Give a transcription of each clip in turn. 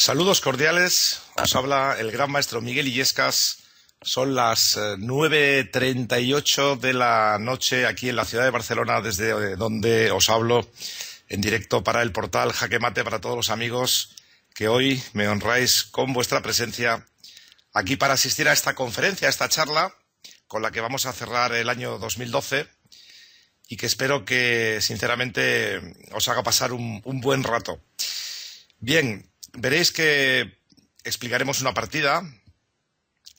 Saludos cordiales, os habla el gran maestro Miguel Illescas. Son las 9:38 de la noche aquí en la ciudad de Barcelona, desde donde os hablo en directo para el portal Jaque Mate, para todos los amigos que hoy me honráis con vuestra presencia aquí para asistir a esta conferencia, a esta charla con la que vamos a cerrar el año 2012 y que espero que sinceramente os haga pasar un buen rato. Bien, veréis que explicaremos una partida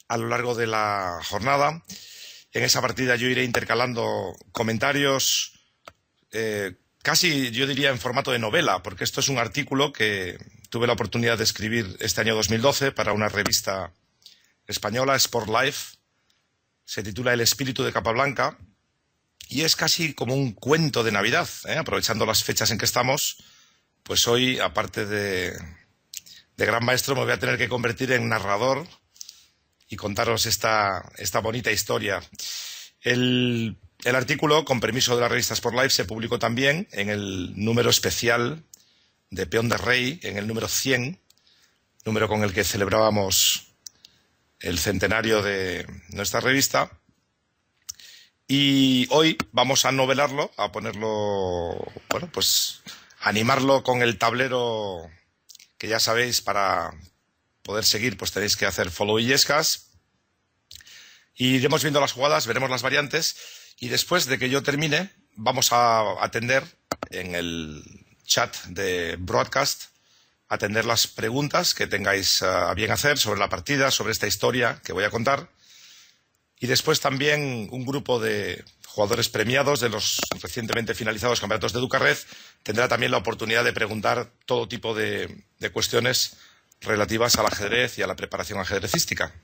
a lo largo de la jornada. En esa partida yo iré intercalando comentarios, casi yo diría en formato de novela, porque esto es un artículo que tuve la oportunidad de escribir este año 2012 para una revista española, Sport Life. Se titula El espíritu de Capablanca y es casi como un cuento de Navidad, aprovechando las fechas en que estamos. Pues hoy, aparte de gran maestro, me voy a tener que convertir en narrador y contaros esta bonita historia. El artículo, con permiso de la revista Sport Life, se publicó también en el número especial de Peón de Rey, en el número 100, número con el que celebrábamos el centenario de nuestra revista. Y hoy vamos a novelarlo, a ponerlo, bueno, pues animarlo con el tablero que ya sabéis. Para poder seguir pues tenéis que hacer follow Illescas. Y iremos viendo las jugadas, veremos las variantes y después de que yo termine vamos a atender en el chat de broadcast, atender las preguntas que tengáis a bien hacer sobre la partida, sobre esta historia que voy a contar. Y después también un grupo de jugadores premiados de los recientemente finalizados campeonatos de Ducarred tendrá también la oportunidad de preguntar todo tipo de cuestiones relativas al ajedrez y a la preparación ajedrecística.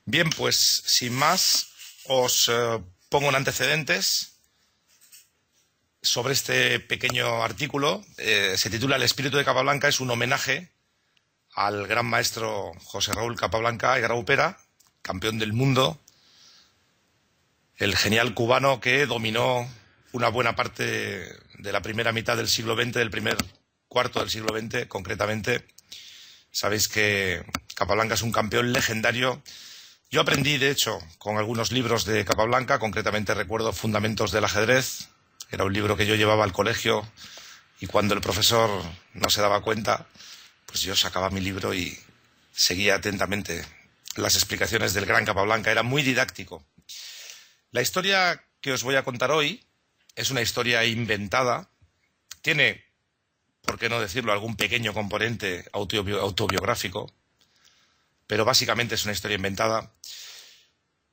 Bien, pues sin más, os pongo en antecedentes sobre este pequeño artículo. Se titula El espíritu de Capablanca. Es un homenaje al gran maestro José Raúl Capablanca y Graupera, campeón del mundo, el genial cubano que dominó una buena parte de la primera mitad del siglo XX, del primer cuarto del siglo XX concretamente. Sabéis que Capablanca es un campeón legendario. Yo aprendí, de hecho, con algunos libros de Capablanca, concretamente recuerdo Fundamentos del ajedrez. Era un libro que yo llevaba al colegio y cuando el profesor no se daba cuenta, pues yo sacaba mi libro y seguía atentamente las explicaciones del gran Capablanca. Era muy didáctico. La historia que os voy a contar hoy es una historia inventada. Tiene, por qué no decirlo, algún pequeño componente autobiográfico, pero básicamente es una historia inventada.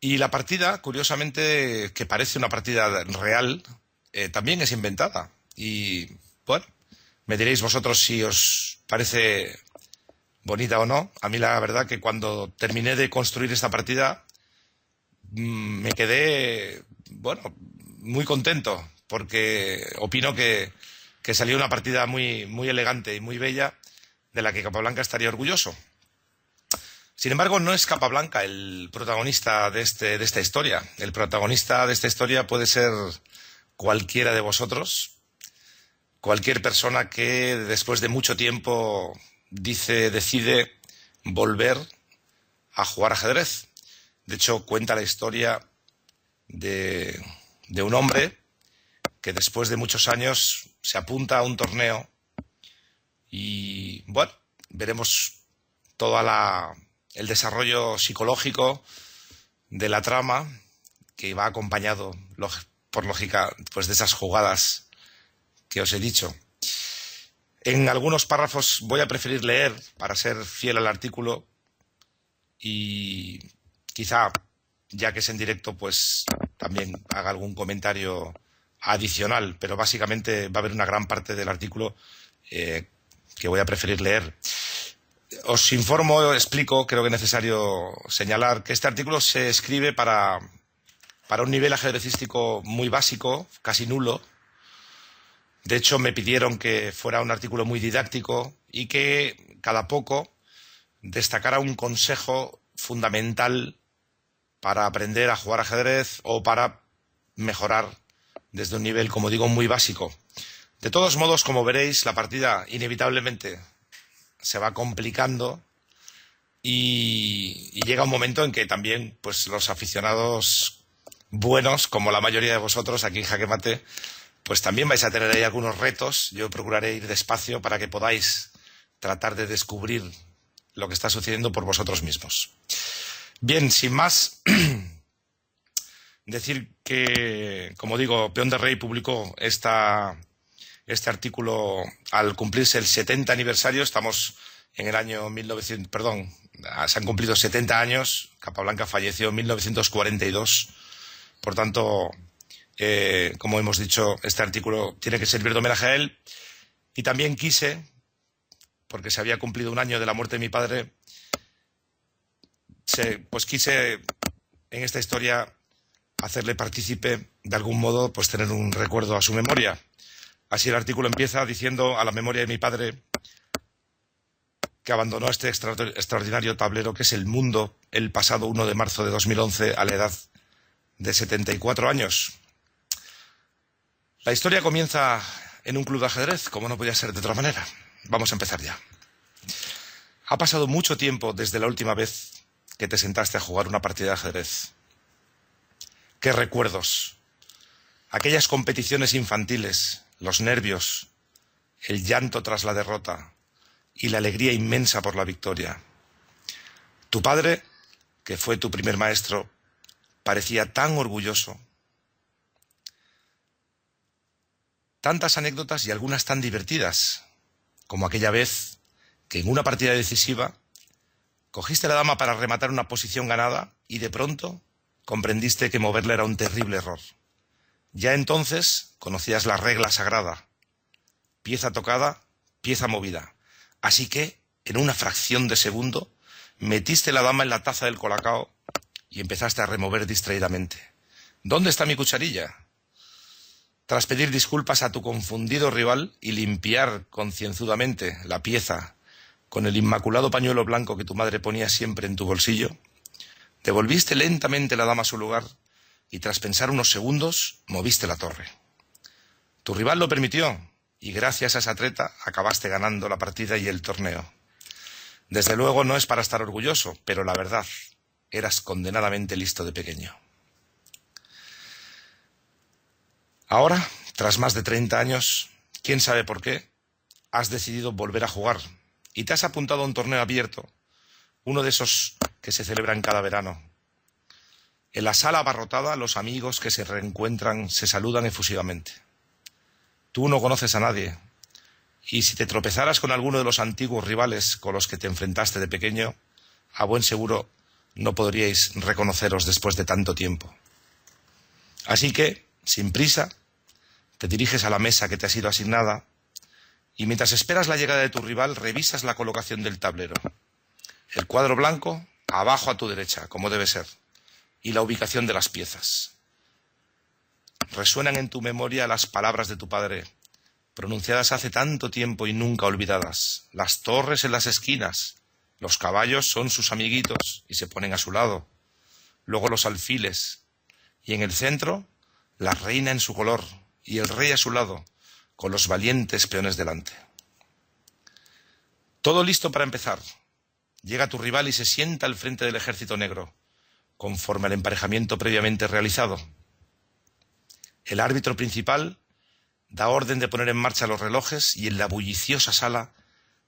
Y la partida, curiosamente, que parece una partida real, también es inventada. Y, bueno, me diréis vosotros si os parece bonita o no. A mí la verdad que cuando terminé de construir esta partida me quedé, bueno, muy contento, porque opino que salió una partida muy, muy elegante y muy bella, de la que Capablanca estaría orgulloso. Sin embargo, no es Capablanca el protagonista de esta historia. El protagonista de esta historia puede ser cualquiera de vosotros, cualquier persona que después de mucho tiempo decide volver a jugar ajedrez. De hecho, cuenta la historia de un hombre que después de muchos años se apunta a un torneo y, bueno, veremos todo el desarrollo psicológico de la trama, que va acompañado, por lógica, pues de esas jugadas que os he dicho. En algunos párrafos voy a preferir leer para ser fiel al artículo y quizá, ya que es en directo, pues también haga algún comentario adicional, pero básicamente va a haber una gran parte del artículo que voy a preferir leer. Os informo, explico, creo que es necesario señalar que este artículo se escribe para un nivel ajedrecístico muy básico, casi nulo. De hecho, me pidieron que fuera un artículo muy didáctico y que cada poco destacara un consejo fundamental para aprender a jugar ajedrez o para mejorar desde un nivel, como digo, muy básico. De todos modos, como veréis, la partida inevitablemente se va complicando y llega un momento en que también pues los aficionados buenos, como la mayoría de vosotros aquí en Jaque Mate, pues también vais a tener ahí algunos retos. Yo procuraré ir despacio para que podáis tratar de descubrir lo que está sucediendo por vosotros mismos. Bien, sin más, decir que, como digo, Peón de Rey publicó este artículo al cumplirse el 70 aniversario. Estamos en el año 1900, perdón, se han cumplido 70 años. Capablanca falleció en 1942. Por tanto, como hemos dicho, este artículo tiene que servir de homenaje a él. Y también quise, porque se había cumplido un año de la muerte de mi padre, pues quise en esta historia hacerle partícipe, de algún modo, pues tener un recuerdo a su memoria. Así el artículo empieza diciendo: a la memoria de mi padre, que abandonó este extraordinario tablero que es el mundo el pasado 1 de marzo de 2011 a la edad de 74 años. La historia comienza en un club de ajedrez, como no podía ser de otra manera. Vamos a empezar ya. Ha pasado mucho tiempo desde la última vez que te sentaste a jugar una partida de ajedrez. ¡Qué recuerdos! Aquellas competiciones infantiles, los nervios, el llanto tras la derrota y la alegría inmensa por la victoria. Tu padre, que fue tu primer maestro, parecía tan orgulloso. Tantas anécdotas y algunas tan divertidas, como aquella vez que en una partida decisiva cogiste la dama para rematar una posición ganada y de pronto comprendiste que moverla era un terrible error. Ya entonces conocías la regla sagrada: pieza tocada, pieza movida. Así que, en una fracción de segundo, metiste la dama en la taza del colacao y empezaste a remover distraídamente. ¿Dónde está mi cucharilla? Tras pedir disculpas a tu confundido rival y limpiar concienzudamente la pieza con el inmaculado pañuelo blanco que tu madre ponía siempre en tu bolsillo, devolviste lentamente la dama a su lugar y tras pensar unos segundos, moviste la torre. Tu rival lo permitió y gracias a esa treta acabaste ganando la partida y el torneo. Desde luego no es para estar orgulloso, pero la verdad, eras condenadamente listo de pequeño. Ahora, tras más de 30 años, quién sabe por qué, has decidido volver a jugar y te has apuntado a un torneo abierto, uno de esos que se celebran cada verano. En la sala abarrotada, los amigos que se reencuentran se saludan efusivamente. Tú no conoces a nadie, y si te tropezaras con alguno de los antiguos rivales con los que te enfrentaste de pequeño, a buen seguro no podríais reconoceros después de tanto tiempo. Así que, sin prisa, te diriges a la mesa que te ha sido asignada y mientras esperas la llegada de tu rival revisas la colocación del tablero. El cuadro blanco abajo a tu derecha, como debe ser, y la ubicación de las piezas. Resuenan en tu memoria las palabras de tu padre, pronunciadas hace tanto tiempo y nunca olvidadas. Las torres en las esquinas, los caballos son sus amiguitos y se ponen a su lado. Luego los alfiles, y en el centro, la reina en su color y el rey a su lado, con los valientes peones delante. Todo listo para empezar. Llega tu rival y se sienta al frente del ejército negro, conforme al emparejamiento previamente realizado. El árbitro principal da orden de poner en marcha los relojes y en la bulliciosa sala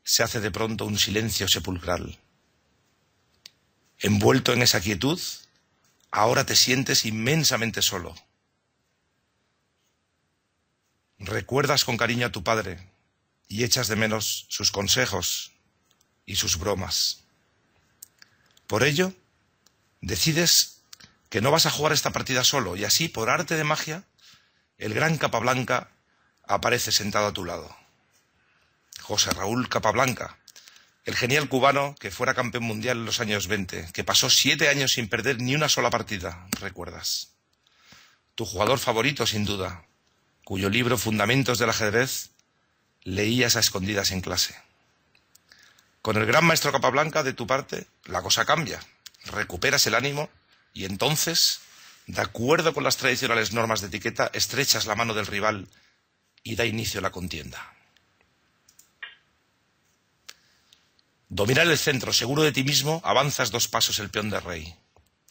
se hace de pronto un silencio sepulcral. Envuelto en esa quietud, ahora te sientes inmensamente solo. Recuerdas con cariño a tu padre y echas de menos sus consejos y sus bromas. Por ello, decides que no vas a jugar esta partida solo y así, por arte de magia, el gran Capablanca aparece sentado a tu lado. José Raúl Capablanca, el genial cubano que fuera campeón mundial en los años 20, que pasó 7 años sin perder ni una sola partida, recuerdas. Tu jugador favorito, sin duda, cuyo libro Fundamentos del ajedrez leías a escondidas en clase. Con el gran maestro Capablanca de tu parte, la cosa cambia. Recuperas el ánimo y entonces, de acuerdo con las tradicionales normas de etiqueta, estrechas la mano del rival y da inicio a la contienda. Dominar el centro, seguro de ti mismo, avanzas 2 pasos el peón de rey.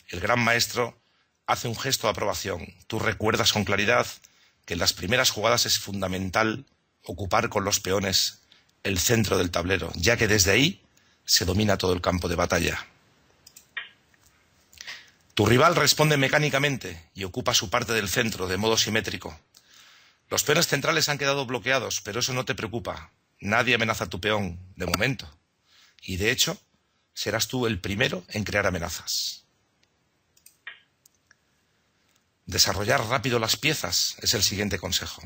El gran maestro hace un gesto de aprobación. Tú recuerdas con claridad que en las primeras jugadas es fundamental ocupar con los peones el centro del tablero, ya que desde ahí se domina todo el campo de batalla. Tu rival responde mecánicamente y ocupa su parte del centro de modo simétrico. Los peones centrales han quedado bloqueados, pero eso no te preocupa. Nadie amenaza a tu peón, de momento. Y de hecho, serás tú el primero en crear amenazas. Desarrollar rápido las piezas es el siguiente consejo.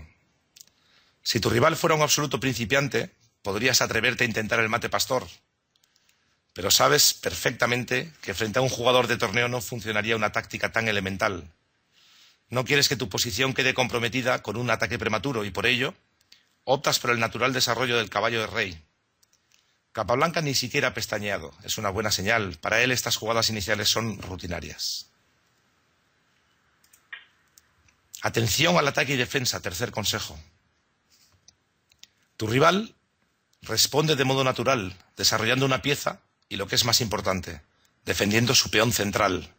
Si tu rival fuera un absoluto principiante, podrías atreverte a intentar el mate pastor. Pero sabes perfectamente que frente a un jugador de torneo no funcionaría una táctica tan elemental. No quieres que tu posición quede comprometida con un ataque prematuro y por ello optas por el natural desarrollo del caballo de rey. Capablanca ni siquiera ha pestañeado. Es una buena señal. Para él estas jugadas iniciales son rutinarias. Atención al ataque y defensa, tercer consejo. Tu rival responde de modo natural, desarrollando una pieza y, lo que es más importante, defendiendo su peón central,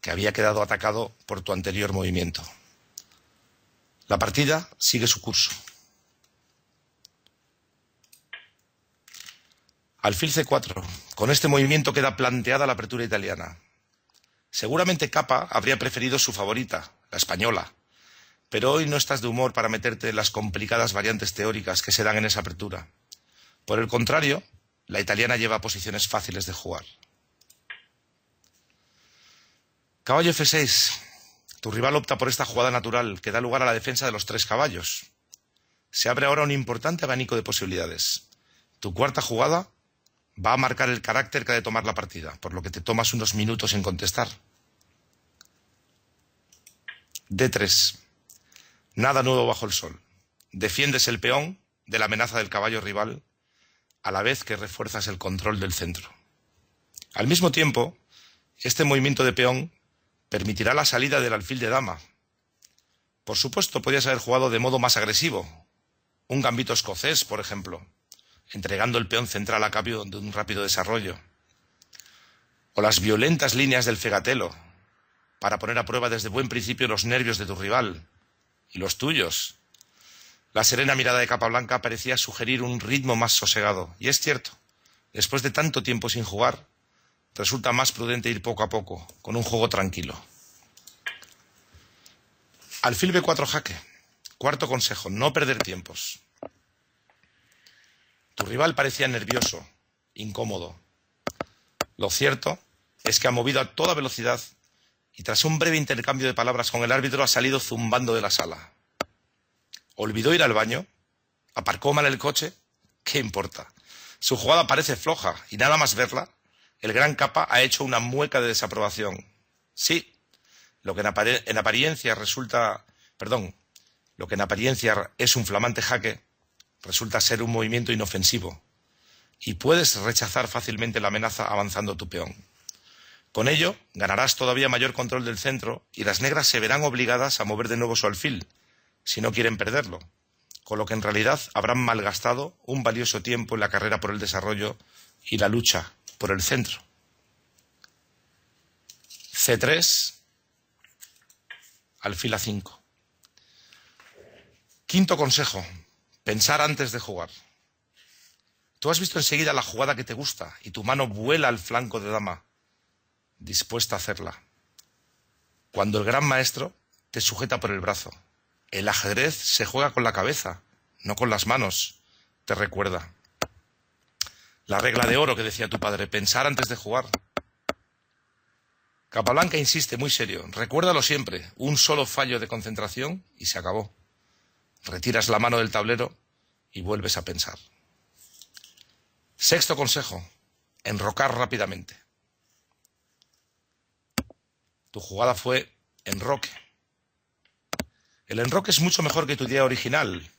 que había quedado atacado por tu anterior movimiento. La partida sigue su curso. Alfil C4. Con este movimiento queda planteada la apertura italiana. Seguramente Capa habría preferido su favorita, la española, pero hoy no estás de humor para meterte en las complicadas variantes teóricas que se dan en esa apertura. Por el contrario, la italiana lleva posiciones fáciles de jugar. Caballo F6. Tu rival opta por esta jugada natural que da lugar a la defensa de los 3 caballos. Se abre ahora un importante abanico de posibilidades. Tu cuarta jugada va a marcar el carácter que ha de tomar la partida, por lo que te tomas unos minutos en contestar. D3. Nada nuevo bajo el sol. Defiendes el peón de la amenaza del caballo rival, a la vez que refuerzas el control del centro. Al mismo tiempo, este movimiento de peón permitirá la salida del alfil de dama. Por supuesto, podrías haber jugado de modo más agresivo, un gambito escocés, por ejemplo, entregando el peón central a cambio de un rápido desarrollo. O las violentas líneas del fegatelo, para poner a prueba desde buen principio los nervios de tu rival y los tuyos. La serena mirada de Capablanca parecía sugerir un ritmo más sosegado. Y es cierto, después de tanto tiempo sin jugar, resulta más prudente ir poco a poco, con un juego tranquilo. Alfil B4 jaque. Cuarto consejo, no perder tiempos. Tu rival parecía nervioso, incómodo. Lo cierto es que ha movido a toda velocidad y tras un breve intercambio de palabras con el árbitro ha salido zumbando de la sala. ¿Olvidó ir al baño? ¿Aparcó mal el coche? ¿Qué importa? Su jugada parece floja y nada más verla, el gran Capa ha hecho una mueca de desaprobación. Sí, lo que en apariencia es un flamante jaque, resulta ser un movimiento inofensivo y puedes rechazar fácilmente la amenaza avanzando tu peón. Con ello, ganarás todavía mayor control del centro y las negras se verán obligadas a mover de nuevo su alfil, si no quieren perderlo, con lo que en realidad habrán malgastado un valioso tiempo en la carrera por el desarrollo y la lucha por el centro. C3, alfil A5. Quinto consejo, pensar antes de jugar. Tú has visto enseguida la jugada que te gusta y tu mano vuela al flanco de dama, dispuesta a hacerla. Cuando el gran maestro te sujeta por el brazo. El ajedrez se juega con la cabeza, no con las manos, te recuerda. La regla de oro que decía tu padre, pensar antes de jugar. Capablanca insiste muy serio, recuérdalo siempre, un solo fallo de concentración y se acabó. Retiras la mano del tablero y vuelves a pensar. Sexto consejo, enrocar rápidamente. Tu jugada fue enroque. El enroque es mucho mejor que tu idea original.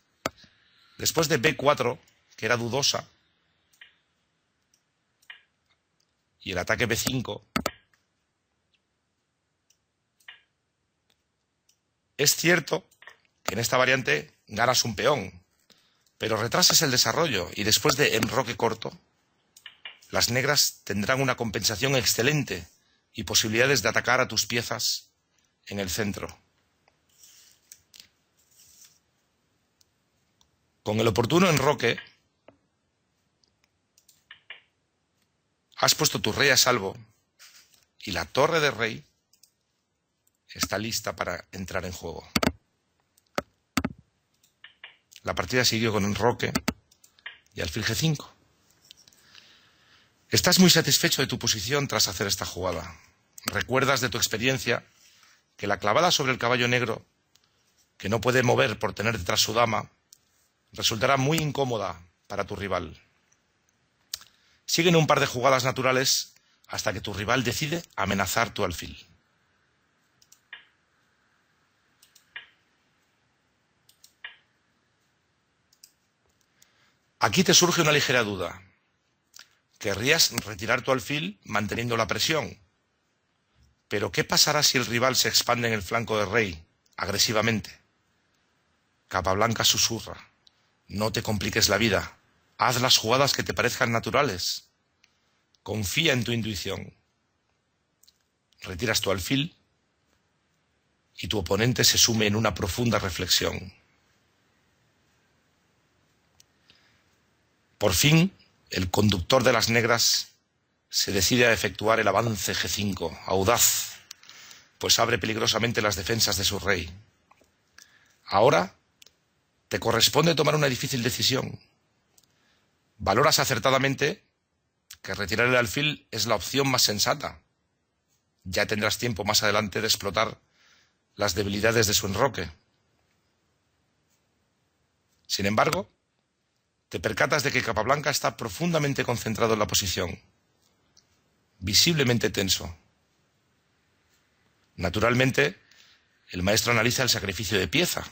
Después de B4, que era dudosa, y el ataque B5, es cierto que en esta variante ganas un peón, pero retrasas el desarrollo y después de enroque corto, las negras tendrán una compensación excelente y posibilidades de atacar a tus piezas en el centro. Con el oportuno enroque, has puesto tu rey a salvo y la torre de rey está lista para entrar en juego. La partida siguió con enroque y alfil G5. Estás muy satisfecho de tu posición tras hacer esta jugada. Recuerdas de tu experiencia que la clavada sobre el caballo negro, que no puede mover por tener detrás su dama, resultará muy incómoda para tu rival. Siguen un par de jugadas naturales hasta que tu rival decide amenazar tu alfil. Aquí te surge una ligera duda. Querrías retirar tu alfil manteniendo la presión. Pero ¿qué pasará si el rival se expande en el flanco del rey, agresivamente? Capablanca susurra. No te compliques la vida. Haz las jugadas que te parezcan naturales. Confía en tu intuición. Retiras tu alfil y tu oponente se sume en una profunda reflexión. Por fin, el conductor de las negras se decide a efectuar el avance G5, audaz, pues abre peligrosamente las defensas de su rey. Ahora te corresponde tomar una difícil decisión. Valoras acertadamente que retirar el alfil es la opción más sensata. Ya tendrás tiempo más adelante de explotar las debilidades de su enroque. Sin embargo, te percatas de que Capablanca está profundamente concentrado en la posición, visiblemente tenso. Naturalmente, el maestro analiza el sacrificio de pieza.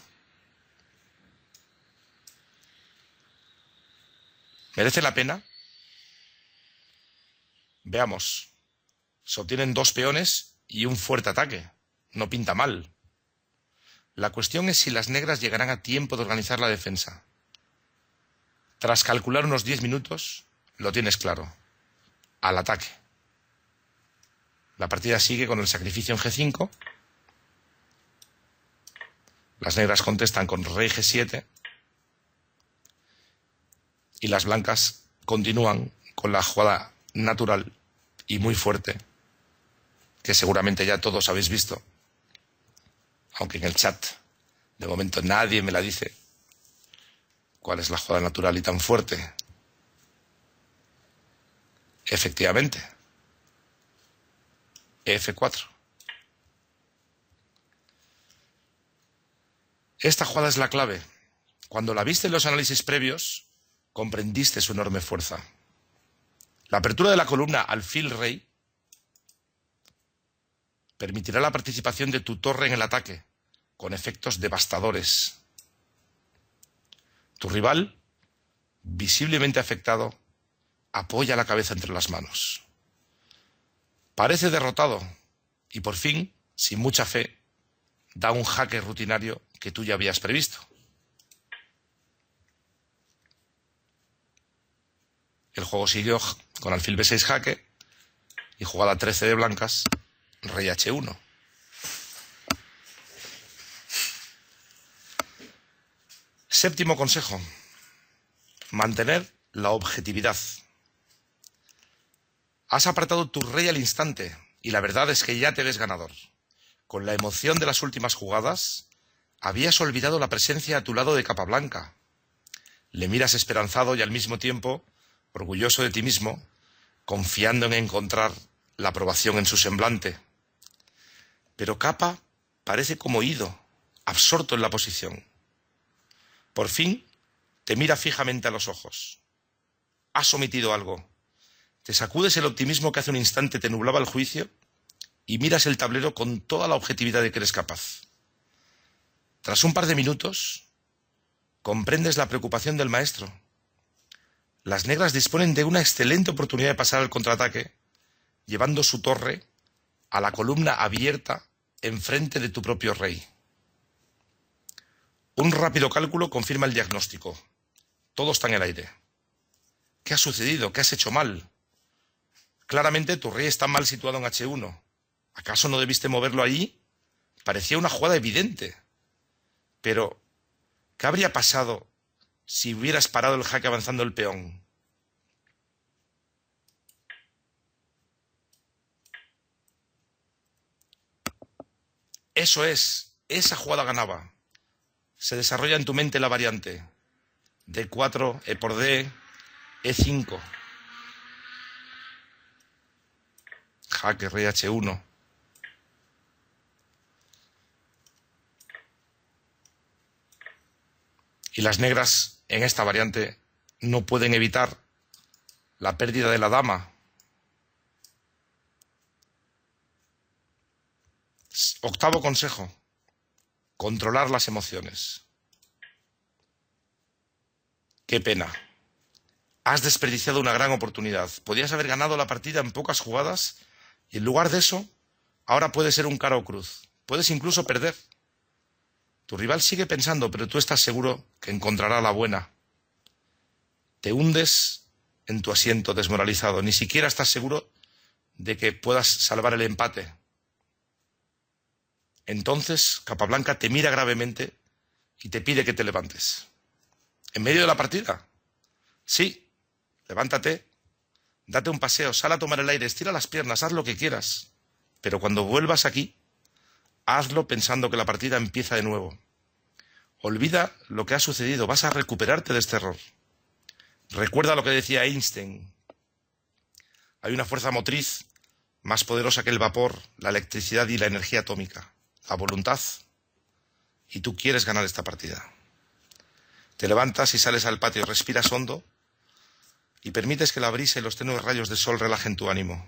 ¿Merece la pena? Veamos. Se obtienen 2 peones y un fuerte ataque. No pinta mal. La cuestión es si las negras llegarán a tiempo de organizar la defensa. Tras calcular unos 10 minutos, lo tienes claro. Al ataque. La partida sigue con el sacrificio en G5. Las negras contestan con rey G7. Y las blancas continúan con la jugada natural y muy fuerte, que seguramente ya todos habéis visto, aunque en el chat de momento nadie me la dice. ¿Cuál es la jugada natural y tan fuerte? Efectivamente, F4. Esta jugada es la clave. Cuando la viste en los análisis previos, comprendiste su enorme fuerza. La apertura de la columna alfil-rey permitirá la participación de tu torre en el ataque, con efectos devastadores. Tu rival, visiblemente afectado, apoya la cabeza entre las manos. Parece derrotado y por fin, sin mucha fe, da un jaque rutinario que tú ya habías previsto. El juego siguió con alfil B6 jaque y jugada 13 de blancas, rey H1. Séptimo consejo. Mantener la objetividad. Has apartado tu rey al instante y la verdad es que ya te ves ganador. Con la emoción de las últimas jugadas, habías olvidado la presencia a tu lado de Capablanca. Le miras esperanzado y al mismo tiempo orgulloso de ti mismo, confiando en encontrar la aprobación en su semblante. Pero Capa parece como ido, absorto en la posición. Por fin te mira fijamente a los ojos. Has omitido algo. Te sacudes el optimismo que hace un instante te nublaba el juicio y miras el tablero con toda la objetividad de que eres capaz. Tras un par de minutos, comprendes la preocupación del maestro. Las negras disponen de una excelente oportunidad de pasar al contraataque, llevando su torre a la columna abierta enfrente de tu propio rey. Un rápido cálculo confirma el diagnóstico. Todo está en el aire. ¿Qué ha sucedido? ¿Qué has hecho mal? Claramente tu rey está mal situado en H1. ¿Acaso no debiste moverlo allí? Parecía una jugada evidente. Pero, ¿qué habría pasado si hubieras parado el jaque avanzando el peón? Eso es, esa jugada ganaba. Se desarrolla en tu mente la variante. D4, E por D, E5. Jaque, rey H1. Y las negras en esta variante no pueden evitar la pérdida de la dama. Octavo consejo: controlar las emociones. Qué pena. Has desperdiciado una gran oportunidad. Podías haber ganado la partida en pocas jugadas y en lugar de eso, ahora puede ser un cara o cruz. Puedes incluso perder. Tu rival sigue pensando, pero tú estás seguro que encontrará la buena. Te hundes en tu asiento desmoralizado. Ni siquiera estás seguro de que puedas salvar el empate. Entonces, Capablanca te mira gravemente y te pide que te levantes. ¿En medio de la partida? Sí, levántate, date un paseo, sal a tomar el aire, estira las piernas, haz lo que quieras. Pero cuando vuelvas aquí, hazlo pensando que la partida empieza de nuevo. Olvida lo que ha sucedido, vas a recuperarte de este error. Recuerda lo que decía Einstein. Hay una fuerza motriz más poderosa que el vapor, la electricidad y la energía atómica, la voluntad. Y tú quieres ganar esta partida. Te levantas y sales al patio, respiras hondo y permites que la brisa y los tenues rayos de sol relajen tu ánimo.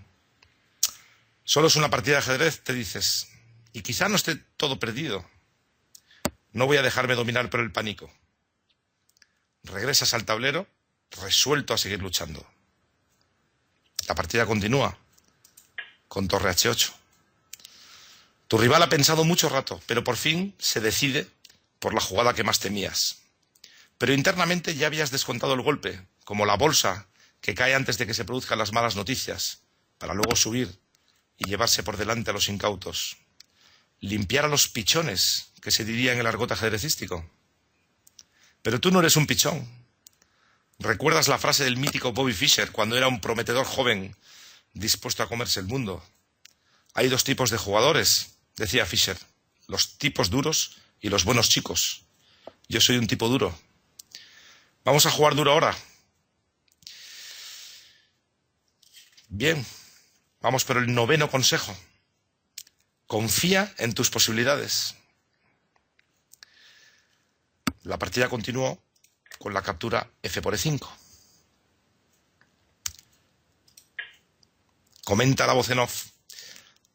Solo es una partida de ajedrez, te dices, y quizá no esté todo perdido. No voy a dejarme dominar por el pánico. Regresas al tablero, resuelto a seguir luchando. La partida continúa, con torre H8. Tu rival ha pensado mucho rato, pero por fin se decide por la jugada que más temías. Pero internamente ya habías descontado el golpe, como la bolsa que cae antes de que se produzcan las malas noticias, para luego subir y llevarse por delante a los incautos. Limpiar a los pichones, que se diría en el argot ajedrecístico. Pero tú no eres un pichón. ¿Recuerdas la frase del mítico Bobby Fischer cuando era un prometedor joven dispuesto a comerse el mundo? Hay dos tipos de jugadores, decía Fischer, los tipos duros y los buenos chicos. Yo soy un tipo duro. Vamos a jugar duro ahora. Bien, vamos por el noveno consejo. Confía en tus posibilidades. La partida continuó con la captura F por E5. Comenta la voz en off.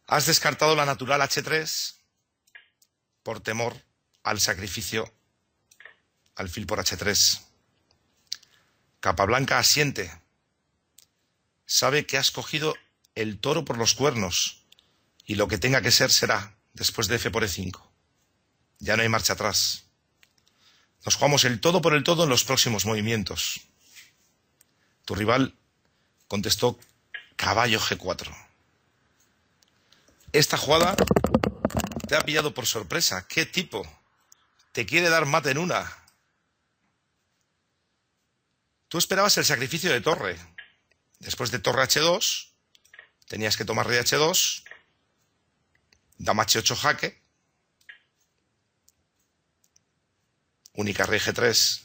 Has descartado la natural H3 por temor al sacrificio alfil por H3. Capablanca asiente. Sabe que has cogido el toro por los cuernos y lo que tenga que ser será después de F por E5. Ya no hay marcha atrás. Nos jugamos el todo por el todo en los próximos movimientos. Tu rival contestó caballo G4. Esta jugada te ha pillado por sorpresa. ¿Qué tipo? Te quiere dar mate en una. Tú esperabas el sacrificio de torre. Después de torre H2, tenías que tomar rey H2, dama H8 jaque, única rey G3,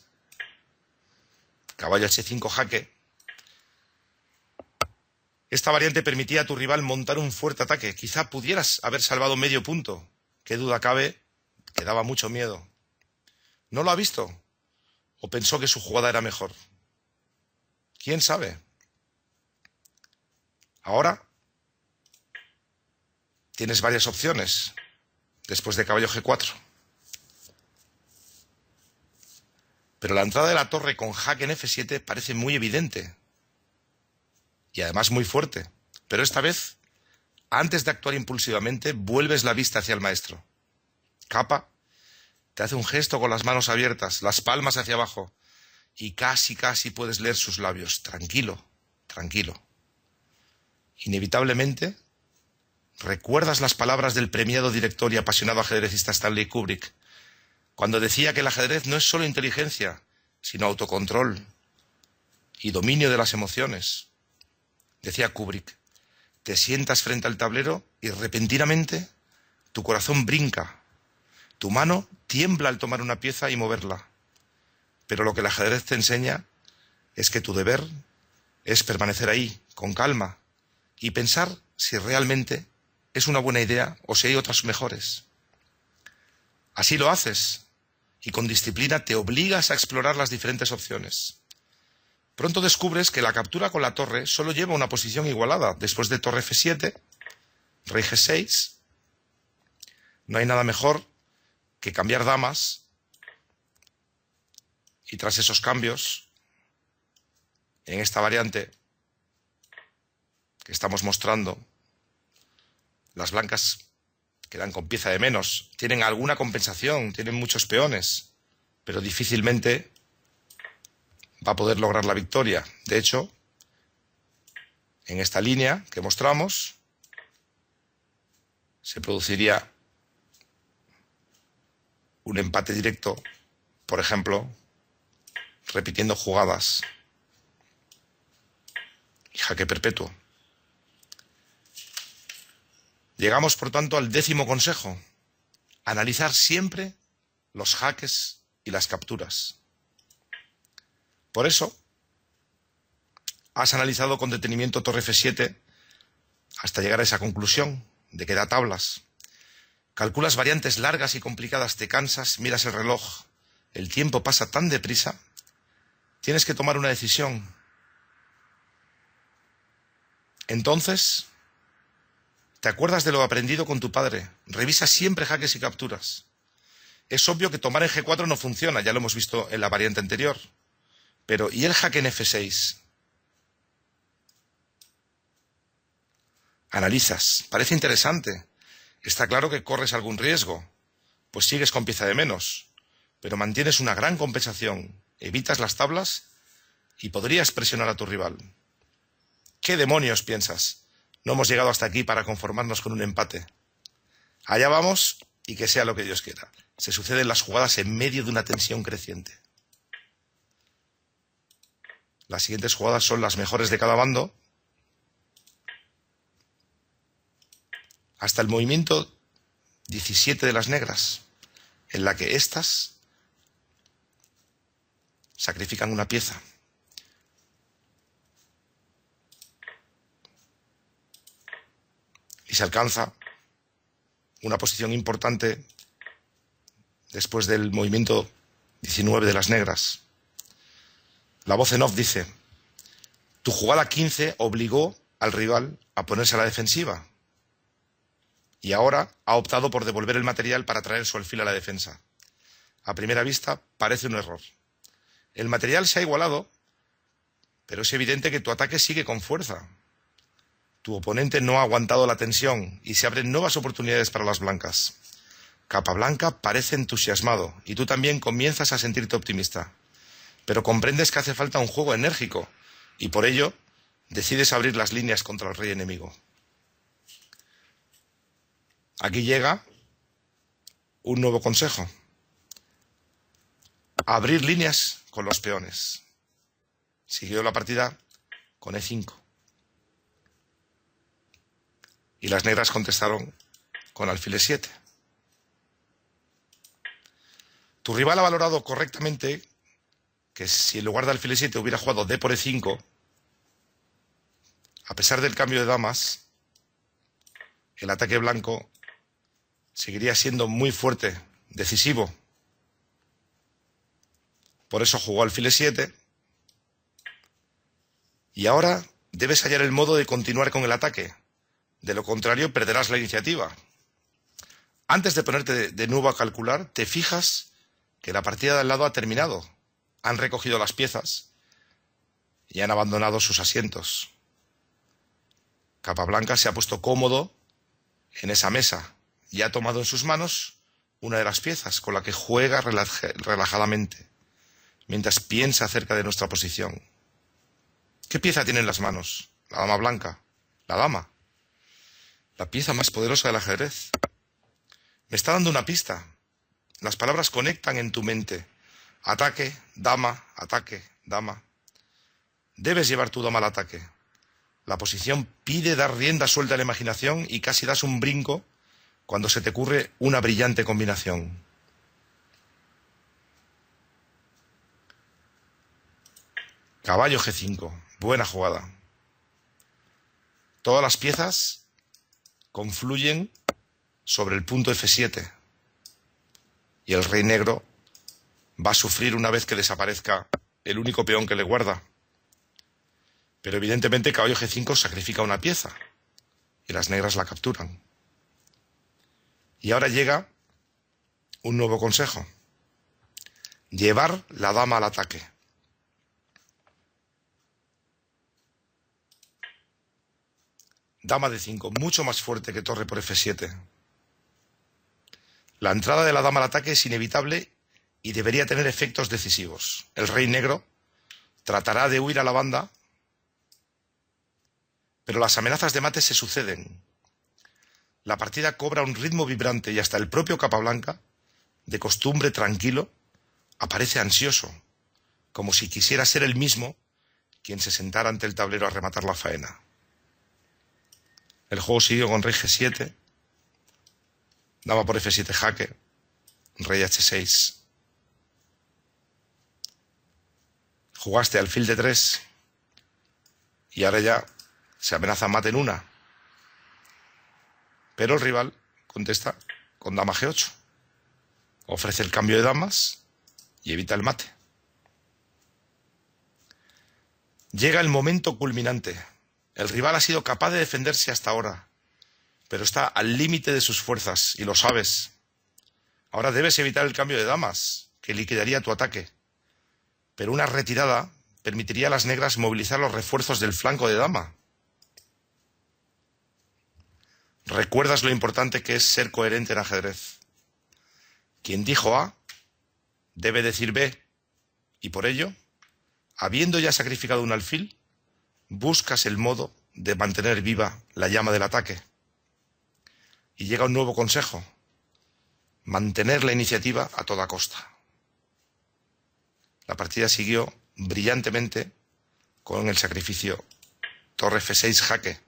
caballo H5 jaque. Esta variante permitía a tu rival montar un fuerte ataque. Quizá pudieras haber salvado medio punto. Qué duda cabe, que daba mucho miedo. ¿No lo ha visto? ¿O pensó que su jugada era mejor? ¿Quién sabe? Ahora tienes varias opciones después de caballo G4. Pero la entrada de la torre con jaque en F7 parece muy evidente y además muy fuerte. Pero esta vez, antes de actuar impulsivamente, vuelves la vista hacia el maestro. Capa te hace un gesto con las manos abiertas, las palmas hacia abajo, y casi puedes leer sus labios. Tranquilo, tranquilo. Inevitablemente, recuerdas las palabras del premiado director y apasionado ajedrecista Stanley Kubrick, cuando decía que el ajedrez no es solo inteligencia, sino autocontrol y dominio de las emociones. Decía Kubrick, te sientas frente al tablero y repentinamente tu corazón brinca, tu mano tiembla al tomar una pieza y moverla. Pero lo que el ajedrez te enseña es que tu deber es permanecer ahí, con calma, y pensar si realmente es una buena idea o si hay otras mejores. Así lo haces, y con disciplina te obligas a explorar las diferentes opciones. Pronto descubres que la captura con la torre solo lleva una posición igualada. Después de torre F7, rey G6, no hay nada mejor que cambiar damas, y tras esos cambios, en esta variante que estamos mostrando, las blancas quedan con pieza de menos, tienen alguna compensación, tienen muchos peones, pero difícilmente va a poder lograr la victoria. De hecho, en esta línea que mostramos, se produciría un empate directo, por ejemplo, repitiendo jugadas y jaque perpetuo. Llegamos, por tanto, al 10º consejo: analizar siempre los jaques y las capturas. Por eso, has analizado con detenimiento torre F7 hasta llegar a esa conclusión de que da tablas. Calculas variantes largas y complicadas, te cansas, miras el reloj, el tiempo pasa tan deprisa, tienes que tomar una decisión. Entonces, te acuerdas de lo aprendido con tu padre, revisa siempre jaques y capturas. Es obvio que tomar en G4 no funciona, ya lo hemos visto en la variante anterior. Pero, ¿y el jaque en F6? Analizas, parece interesante. Está claro que corres algún riesgo, pues sigues con pieza de menos, pero mantienes una gran compensación, evitas las tablas y podrías presionar a tu rival. ¿Qué demonios piensas? No hemos llegado hasta aquí para conformarnos con un empate. Allá vamos y que sea lo que Dios quiera. Se suceden las jugadas en medio de una tensión creciente. Las siguientes jugadas son las mejores de cada bando, hasta el movimiento 17 de las negras, en la que éstas sacrifican una pieza. Y se alcanza una posición importante después del movimiento 19 de las negras. La voz en off dice: tu jugada 15 obligó al rival a ponerse a la defensiva y ahora ha optado por devolver el material para traer su alfil a la defensa. A primera vista parece un error. El material se ha igualado, pero es evidente que tu ataque sigue con fuerza. Tu oponente no ha aguantado la tensión y se abren nuevas oportunidades para las blancas. Capablanca parece entusiasmado y tú también comienzas a sentirte optimista. Pero comprendes que hace falta un juego enérgico y por ello decides abrir las líneas contra el rey enemigo. Aquí llega un nuevo consejo: abrir líneas con los peones. Siguió la partida con E5. Y las negras contestaron con alfil E7. Tu rival ha valorado correctamente que si en lugar de alfil E7 hubiera jugado D por E5, a pesar del cambio de damas, el ataque blanco seguiría siendo muy fuerte, decisivo. Por eso jugó alfil E7 y ahora debes hallar el modo de continuar con el ataque. De lo contrario, perderás la iniciativa. Antes de ponerte de nuevo a calcular, te fijas que la partida de al lado ha terminado. Han recogido las piezas y han abandonado sus asientos. Capablanca se ha puesto cómodo en esa mesa y ha tomado en sus manos una de las piezas con la que juega relajadamente, mientras piensa acerca de nuestra posición. ¿Qué pieza tiene en las manos? La dama blanca. la dama. La pieza más poderosa del ajedrez. Me está dando una pista. Las palabras conectan en tu mente. Ataque, dama, ataque, dama. Debes llevar tu dama al ataque. La posición pide dar rienda suelta a la imaginación y casi das un brinco cuando se te ocurre una brillante combinación. Caballo G5. Buena jugada. Todas las piezas confluyen sobre el punto F7. Y el rey negro va a sufrir una vez que desaparezca el único peón que le guarda. Pero evidentemente caballo G5 sacrifica una pieza y las negras la capturan. Y ahora llega un nuevo consejo. Llevar la dama al ataque. Dama de 5, mucho más fuerte que torre por F7. La entrada de la dama al ataque es inevitable y debería tener efectos decisivos. El rey negro tratará de huir a la banda, pero las amenazas de mate se suceden. La partida cobra un ritmo vibrante y hasta el propio Capablanca, de costumbre tranquilo, aparece ansioso, como si quisiera ser él mismo quien se sentara ante el tablero a rematar la faena. El juego siguió con rey G7, dama por F7 jaque, rey H6. Jugaste alfil de 3 y ahora ya se amenaza mate en una. Pero el rival contesta con dama G8. Ofrece el cambio de damas y evita el mate. Llega el momento culminante. El rival ha sido capaz de defenderse hasta ahora, pero está al límite de sus fuerzas, y lo sabes. Ahora debes evitar el cambio de damas, que liquidaría tu ataque. Pero una retirada permitiría a las negras movilizar los refuerzos del flanco de dama. Recuerdas lo importante que es ser coherente en ajedrez. Quien dijo A, debe decir B, y por ello, habiendo ya sacrificado un alfil, buscas el modo de mantener viva la llama del ataque. Y llega un nuevo consejo: mantener la iniciativa a toda costa. La partida siguió brillantemente con el sacrificio torre F6 jaque.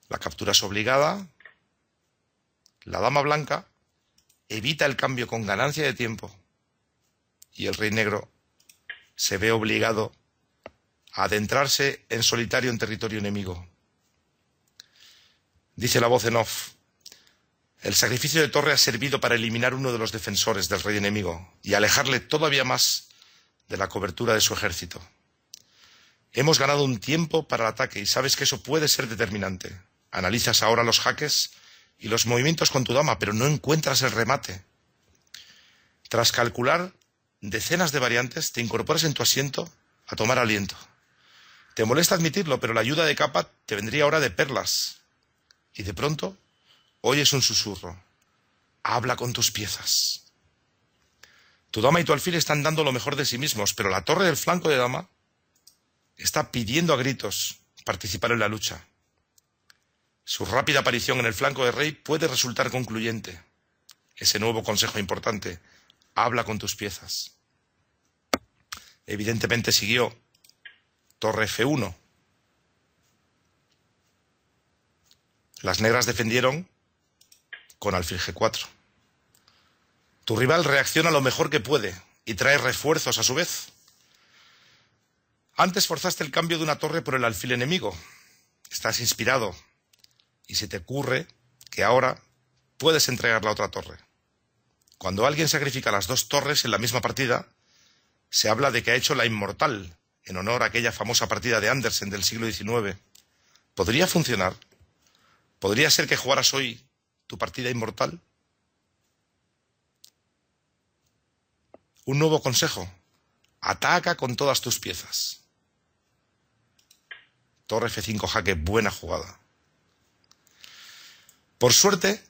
La captura es obligada. La dama blanca evita el cambio con ganancia de tiempo y el rey negro se ve obligado a adentrarse en solitario en territorio enemigo. Dice la voz en off: el sacrificio de torre ha servido para eliminar uno de los defensores del rey enemigo y alejarle todavía más de la cobertura de su ejército. Hemos ganado un tiempo para el ataque y sabes que eso puede ser determinante. Analizas ahora los jaques y los movimientos con tu dama, pero no encuentras el remate. Tras calcular decenas de variantes, te incorporas en tu asiento a tomar aliento. Te molesta admitirlo, pero la ayuda de capa te vendría ahora de perlas. Y de pronto oyes un susurro: habla con tus piezas. Tu dama y tu alfil están dando lo mejor de sí mismos, pero la torre del flanco de dama está pidiendo a gritos participar en la lucha. Su rápida aparición en el flanco de rey puede resultar concluyente. Ese nuevo consejo importante: habla con tus piezas. Evidentemente siguió torre F1. Las negras defendieron con alfil G4. Tu rival reacciona lo mejor que puede y trae refuerzos a su vez. Antes forzaste el cambio de una torre por el alfil enemigo. Estás inspirado y se te ocurre que ahora puedes entregar la otra torre. Cuando alguien sacrifica las dos torres en la misma partida, se habla de que ha hecho la inmortal, en honor a aquella famosa partida de Andersen del siglo XIX. ¿Podría funcionar? ¿Podría ser que jugaras hoy tu partida inmortal? Un nuevo consejo: ataca con todas tus piezas. Torre F5 jaque, buena jugada. Por suerte,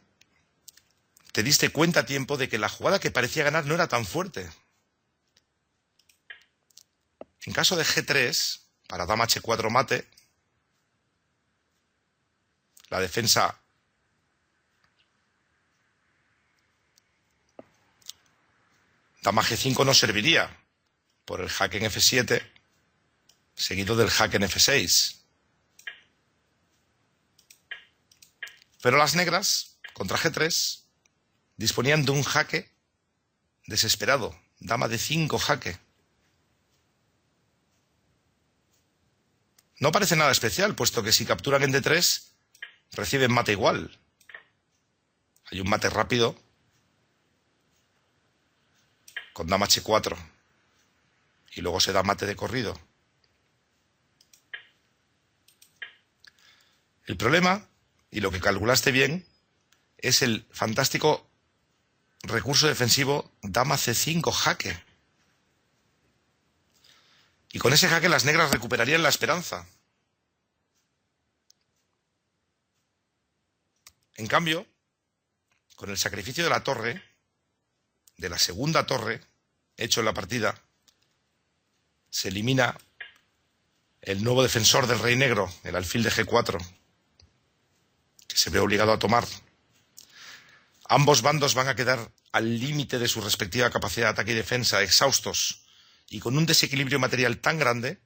te diste cuenta a tiempo de que la jugada que parecía ganar no era tan fuerte. En caso de G3, para dama H4 mate, La defensa dama G5 no serviría por el jaque en F7, seguido del jaque en F6. Pero las negras, contra G3, disponían de un jaque desesperado. Dama D5 jaque. No parece nada especial, puesto que si capturan en D3, reciben mate igual. Hay un mate rápido con dama H4 y luego se da mate de corrido. El problema, y lo que calculaste bien, es el fantástico recurso defensivo dama C5 jaque. Y con ese jaque las negras recuperarían la esperanza. En cambio, con el sacrificio de la torre, de la segunda torre, hecho en la partida, se elimina el nuevo defensor del rey negro, el alfil de G4, que se ve obligado a tomar. Ambos bandos van a quedar al límite de su respectiva capacidad de ataque y defensa, exhaustos, y con un desequilibrio material tan grande,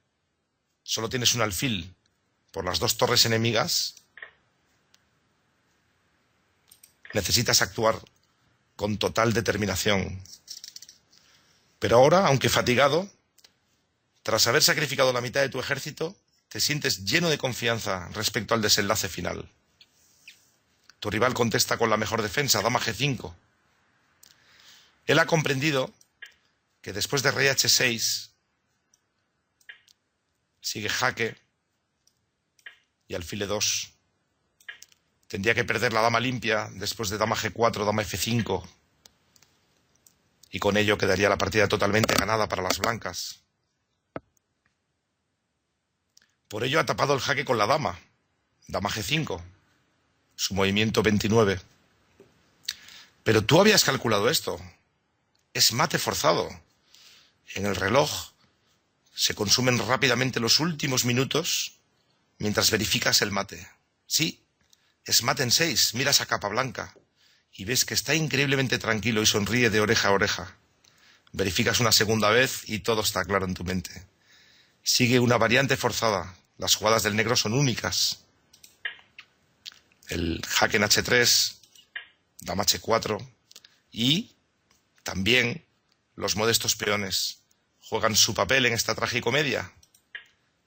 solo tienes un alfil por las dos torres enemigas, necesitas actuar con total determinación. Pero ahora, aunque fatigado, tras haber sacrificado la mitad de tu ejército, te sientes lleno de confianza respecto al desenlace final. Tu rival contesta con la mejor defensa, dama G5. Él ha comprendido que después de rey H6 sigue jaque y alfil E2. Tendría que perder la dama limpia después de dama G4, dama F5, y con ello quedaría la partida totalmente ganada para las blancas. Por ello ha tapado el jaque con la dama G5, su movimiento 29. Pero tú habías calculado esto. Es mate forzado. En el reloj se consumen rápidamente los últimos minutos mientras verificas el mate. Sí, es mate en 6. Miras a Capablanca y ves que está increíblemente tranquilo y sonríe de oreja a oreja. Verificas una segunda vez y todo está claro en tu mente. Sigue una variante forzada. Las jugadas del negro son únicas. El jaque en H3, dama H4 y también los modestos peones juegan su papel en esta tragicomedia.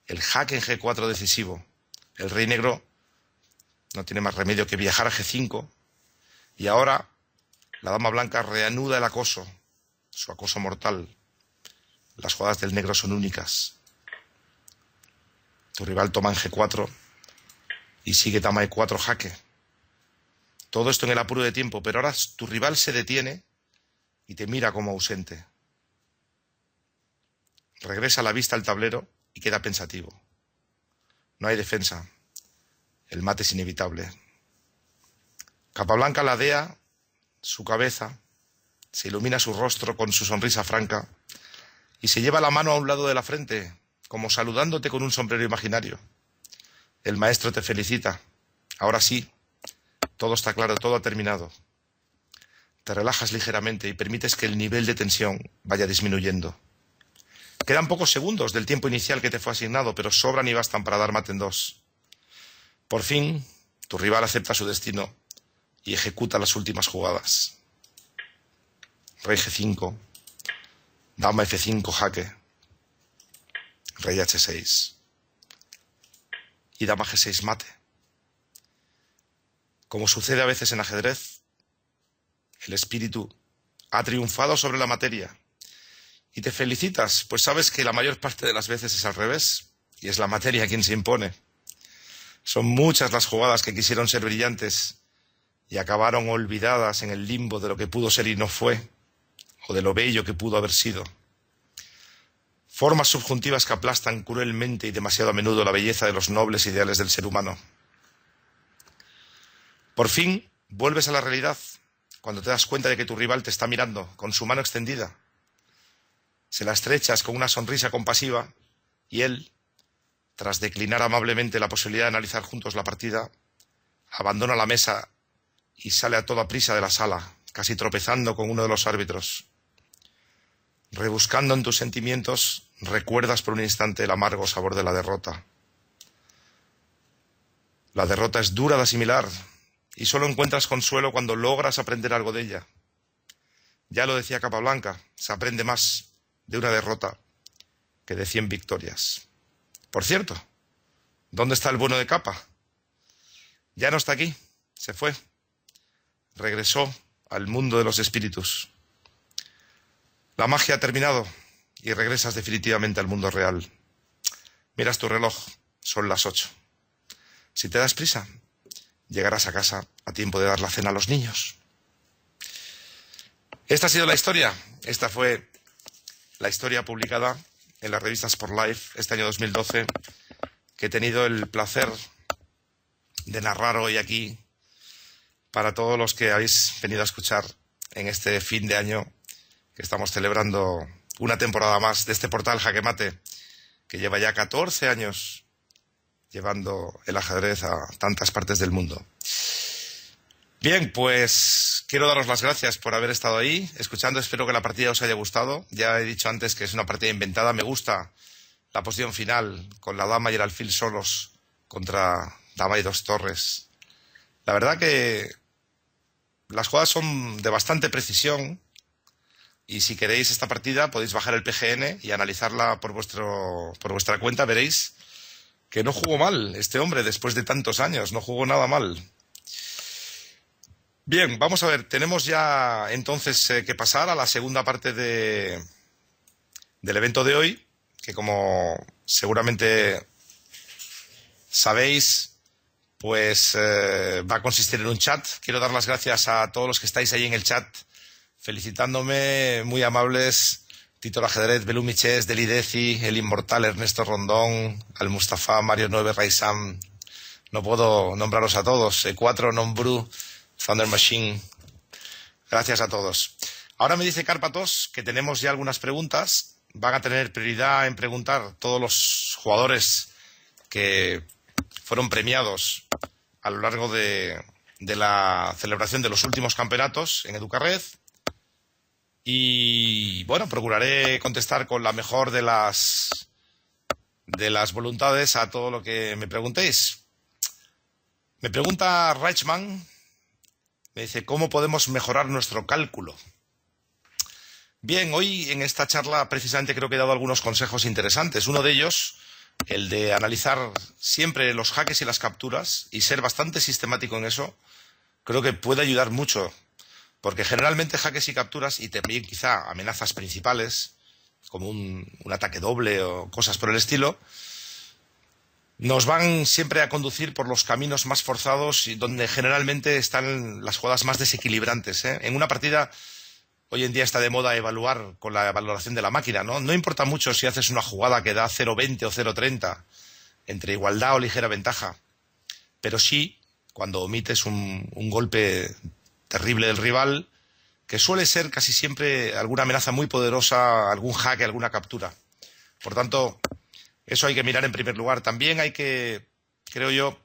El jaque en G4 decisivo. El rey negro no tiene más remedio que viajar a G5 y ahora la dama blanca reanuda el acoso, su acoso mortal. Las jugadas del negro son únicas. Tu rival toma en G4 y sigue dama E4 jaque. Todo esto en el apuro de tiempo, pero ahora tu rival se detiene y te mira como ausente. Regresa la vista al tablero y queda pensativo. No hay defensa. El mate es inevitable. Capablanca ladea su cabeza, se ilumina su rostro con su sonrisa franca y se lleva la mano a un lado de la frente, como saludándote con un sombrero imaginario. El maestro te felicita. Ahora sí, todo está claro, todo ha terminado. Te relajas ligeramente y permites que el nivel de tensión vaya disminuyendo. Quedan pocos segundos del tiempo inicial que te fue asignado, pero sobran y bastan para dar mate en 2. Por fin, tu rival acepta su destino y ejecuta las últimas jugadas. Rey G5, dama F5 jaque, rey H6 y dama G6 mate. Como sucede a veces en ajedrez, el espíritu ha triunfado sobre la materia y te felicitas, pues sabes que la mayor parte de las veces es al revés y es la materia quien se impone. Son muchas las jugadas que quisieron ser brillantes y acabaron olvidadas en el limbo de lo que pudo ser y no fue, o de lo bello que pudo haber sido. Formas subjuntivas que aplastan cruelmente y demasiado a menudo la belleza de los nobles ideales del ser humano. Por fin vuelves a la realidad cuando te das cuenta de que tu rival te está mirando con su mano extendida. Se la estrechas con una sonrisa compasiva y él, tras declinar amablemente la posibilidad de analizar juntos la partida, abandona la mesa y sale a toda prisa de la sala, casi tropezando con uno de los árbitros. Rebuscando en tus sentimientos, recuerdas por un instante el amargo sabor de la derrota. La derrota es dura de asimilar y solo encuentras consuelo cuando logras aprender algo de ella. Ya lo decía Capablanca, se aprende más de una derrota que de 100 victorias. Por cierto, ¿dónde está el bueno de Capa? Ya no está aquí, se fue. Regresó al mundo de los espíritus. La magia ha terminado y regresas definitivamente al mundo real. Miras tu reloj, son las 8. Si te das prisa, llegarás a casa a tiempo de dar la cena a los niños. Esta ha sido la historia. Esta fue la historia publicada en las revistas Sport Life este año 2012, que he tenido el placer de narrar hoy aquí para todos los que habéis venido a escuchar en este fin de año que estamos celebrando una temporada más de este portal Jaque Mate, que lleva ya 14 años llevando el ajedrez a tantas partes del mundo. Bien, pues quiero daros las gracias por haber estado ahí escuchando. Espero que la partida os haya gustado. Ya he dicho antes que es una partida inventada. Me gusta la posición final con la dama y el alfil solos contra dama y 2 torres. La verdad que las jugadas son de bastante precisión y si queréis esta partida podéis bajar el PGN y analizarla por vuestra cuenta. Veréis que no jugó mal este hombre después de tantos años. No jugó nada mal. Bien, vamos a ver, tenemos ya entonces que pasar a la segunda parte del evento de hoy, que como seguramente sabéis, pues va a consistir en un chat. Quiero dar las gracias a todos los que estáis ahí en el chat, felicitándome, muy amables. Tito Ajedrez, Belú Michés, Deli Deci, El Inmortal, Ernesto Rondón, Al Mustafa, Mario 9, Raisam. No puedo nombraros a todos. E4, Nombru, Thunder Machine. Gracias a todos. Ahora me dice Cárpatos que tenemos ya algunas preguntas. Van a tener prioridad en preguntar todos los jugadores que fueron premiados a lo largo de la celebración de los últimos campeonatos en Educarred. Y bueno, procuraré contestar con la mejor de las voluntades a todo lo que me preguntéis. Me pregunta Reichmann. Me dice, ¿cómo podemos mejorar nuestro cálculo? Bien, hoy en esta charla precisamente creo que he dado algunos consejos interesantes. Uno de ellos, el de analizar siempre los jaques y las capturas y ser bastante sistemático en eso, creo que puede ayudar mucho. Porque generalmente jaques y capturas y también quizá amenazas principales, como un ataque doble o cosas por el estilo, nos van siempre a conducir por los caminos más forzados y donde generalmente están las jugadas más desequilibrantes, ¿eh? En una partida, hoy en día está de moda evaluar con la valoración de la máquina, ¿no? No importa mucho si haces una jugada que da 0,20 o 0,30, entre igualdad o ligera ventaja, pero sí cuando omites un golpe terrible del rival, que suele ser casi siempre alguna amenaza muy poderosa, algún jaque, alguna captura. Por tanto, eso hay que mirar en primer lugar. También hay que, creo yo,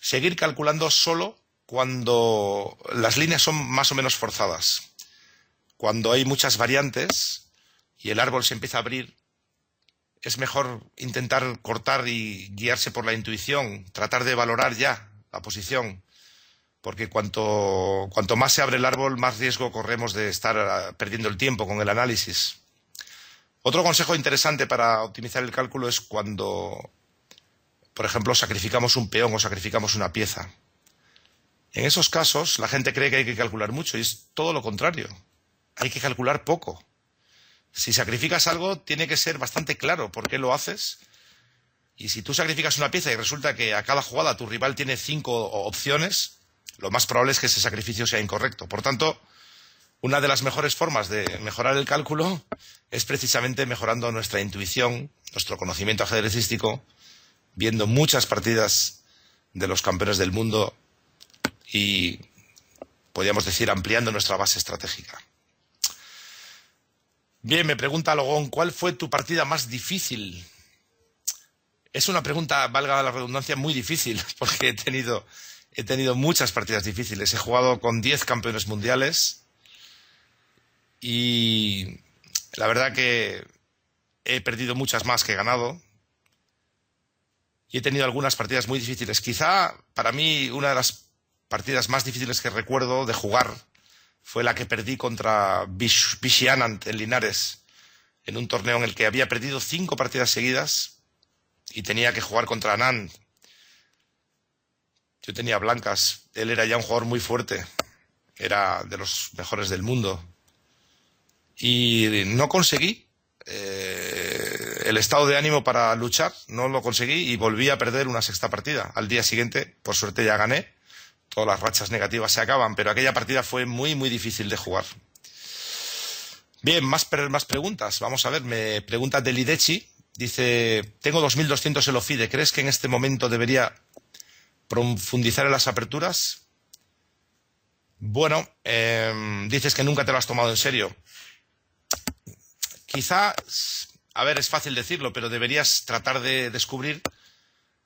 seguir calculando solo cuando las líneas son más o menos forzadas. Cuando hay muchas variantes y el árbol se empieza a abrir, es mejor intentar cortar y guiarse por la intuición, tratar de valorar ya la posición, porque cuanto más se abre el árbol, más riesgo corremos de estar perdiendo el tiempo con el análisis. Otro consejo interesante para optimizar el cálculo es cuando, por ejemplo, sacrificamos un peón o sacrificamos una pieza. En esos casos, la gente cree que hay que calcular mucho y es todo lo contrario. Hay que calcular poco. Si sacrificas algo, tiene que ser bastante claro por qué lo haces. Y si tú sacrificas una pieza y resulta que a cada jugada tu rival tiene 5 opciones, lo más probable es que ese sacrificio sea incorrecto. Por tanto, una de las mejores formas de mejorar el cálculo es precisamente mejorando nuestra intuición, nuestro conocimiento ajedrecístico, viendo muchas partidas de los campeones del mundo y, podríamos decir, ampliando nuestra base estratégica. Bien, me pregunta Logón, ¿cuál fue tu partida más difícil? Es una pregunta, valga la redundancia, muy difícil, porque he tenido He tenido muchas partidas difíciles. He jugado con 10 campeones mundiales y la verdad que he perdido muchas más que he ganado. Y he tenido algunas partidas muy difíciles. Quizá para mí una de las partidas más difíciles que recuerdo de jugar fue la que perdí contra Vichy Anand en Linares, en un torneo en el que había perdido 5 partidas seguidas y tenía que jugar contra Anand. Yo tenía blancas, él era ya un jugador muy fuerte, era de los mejores del mundo. Y no conseguí el estado de ánimo para luchar, no lo conseguí y volví a perder una sexta partida. Al día siguiente, por suerte ya gané, todas las rachas negativas se acaban, pero aquella partida fue muy, muy difícil de jugar. Bien, más preguntas. Vamos a ver, me pregunta Delidechi. Dice, tengo 2200 en FIDE. ¿Crees que en este momento debería profundizar en las aperturas? Bueno, dices que nunca te lo has tomado en serio. Quizá, a ver, es fácil decirlo, pero deberías tratar de descubrir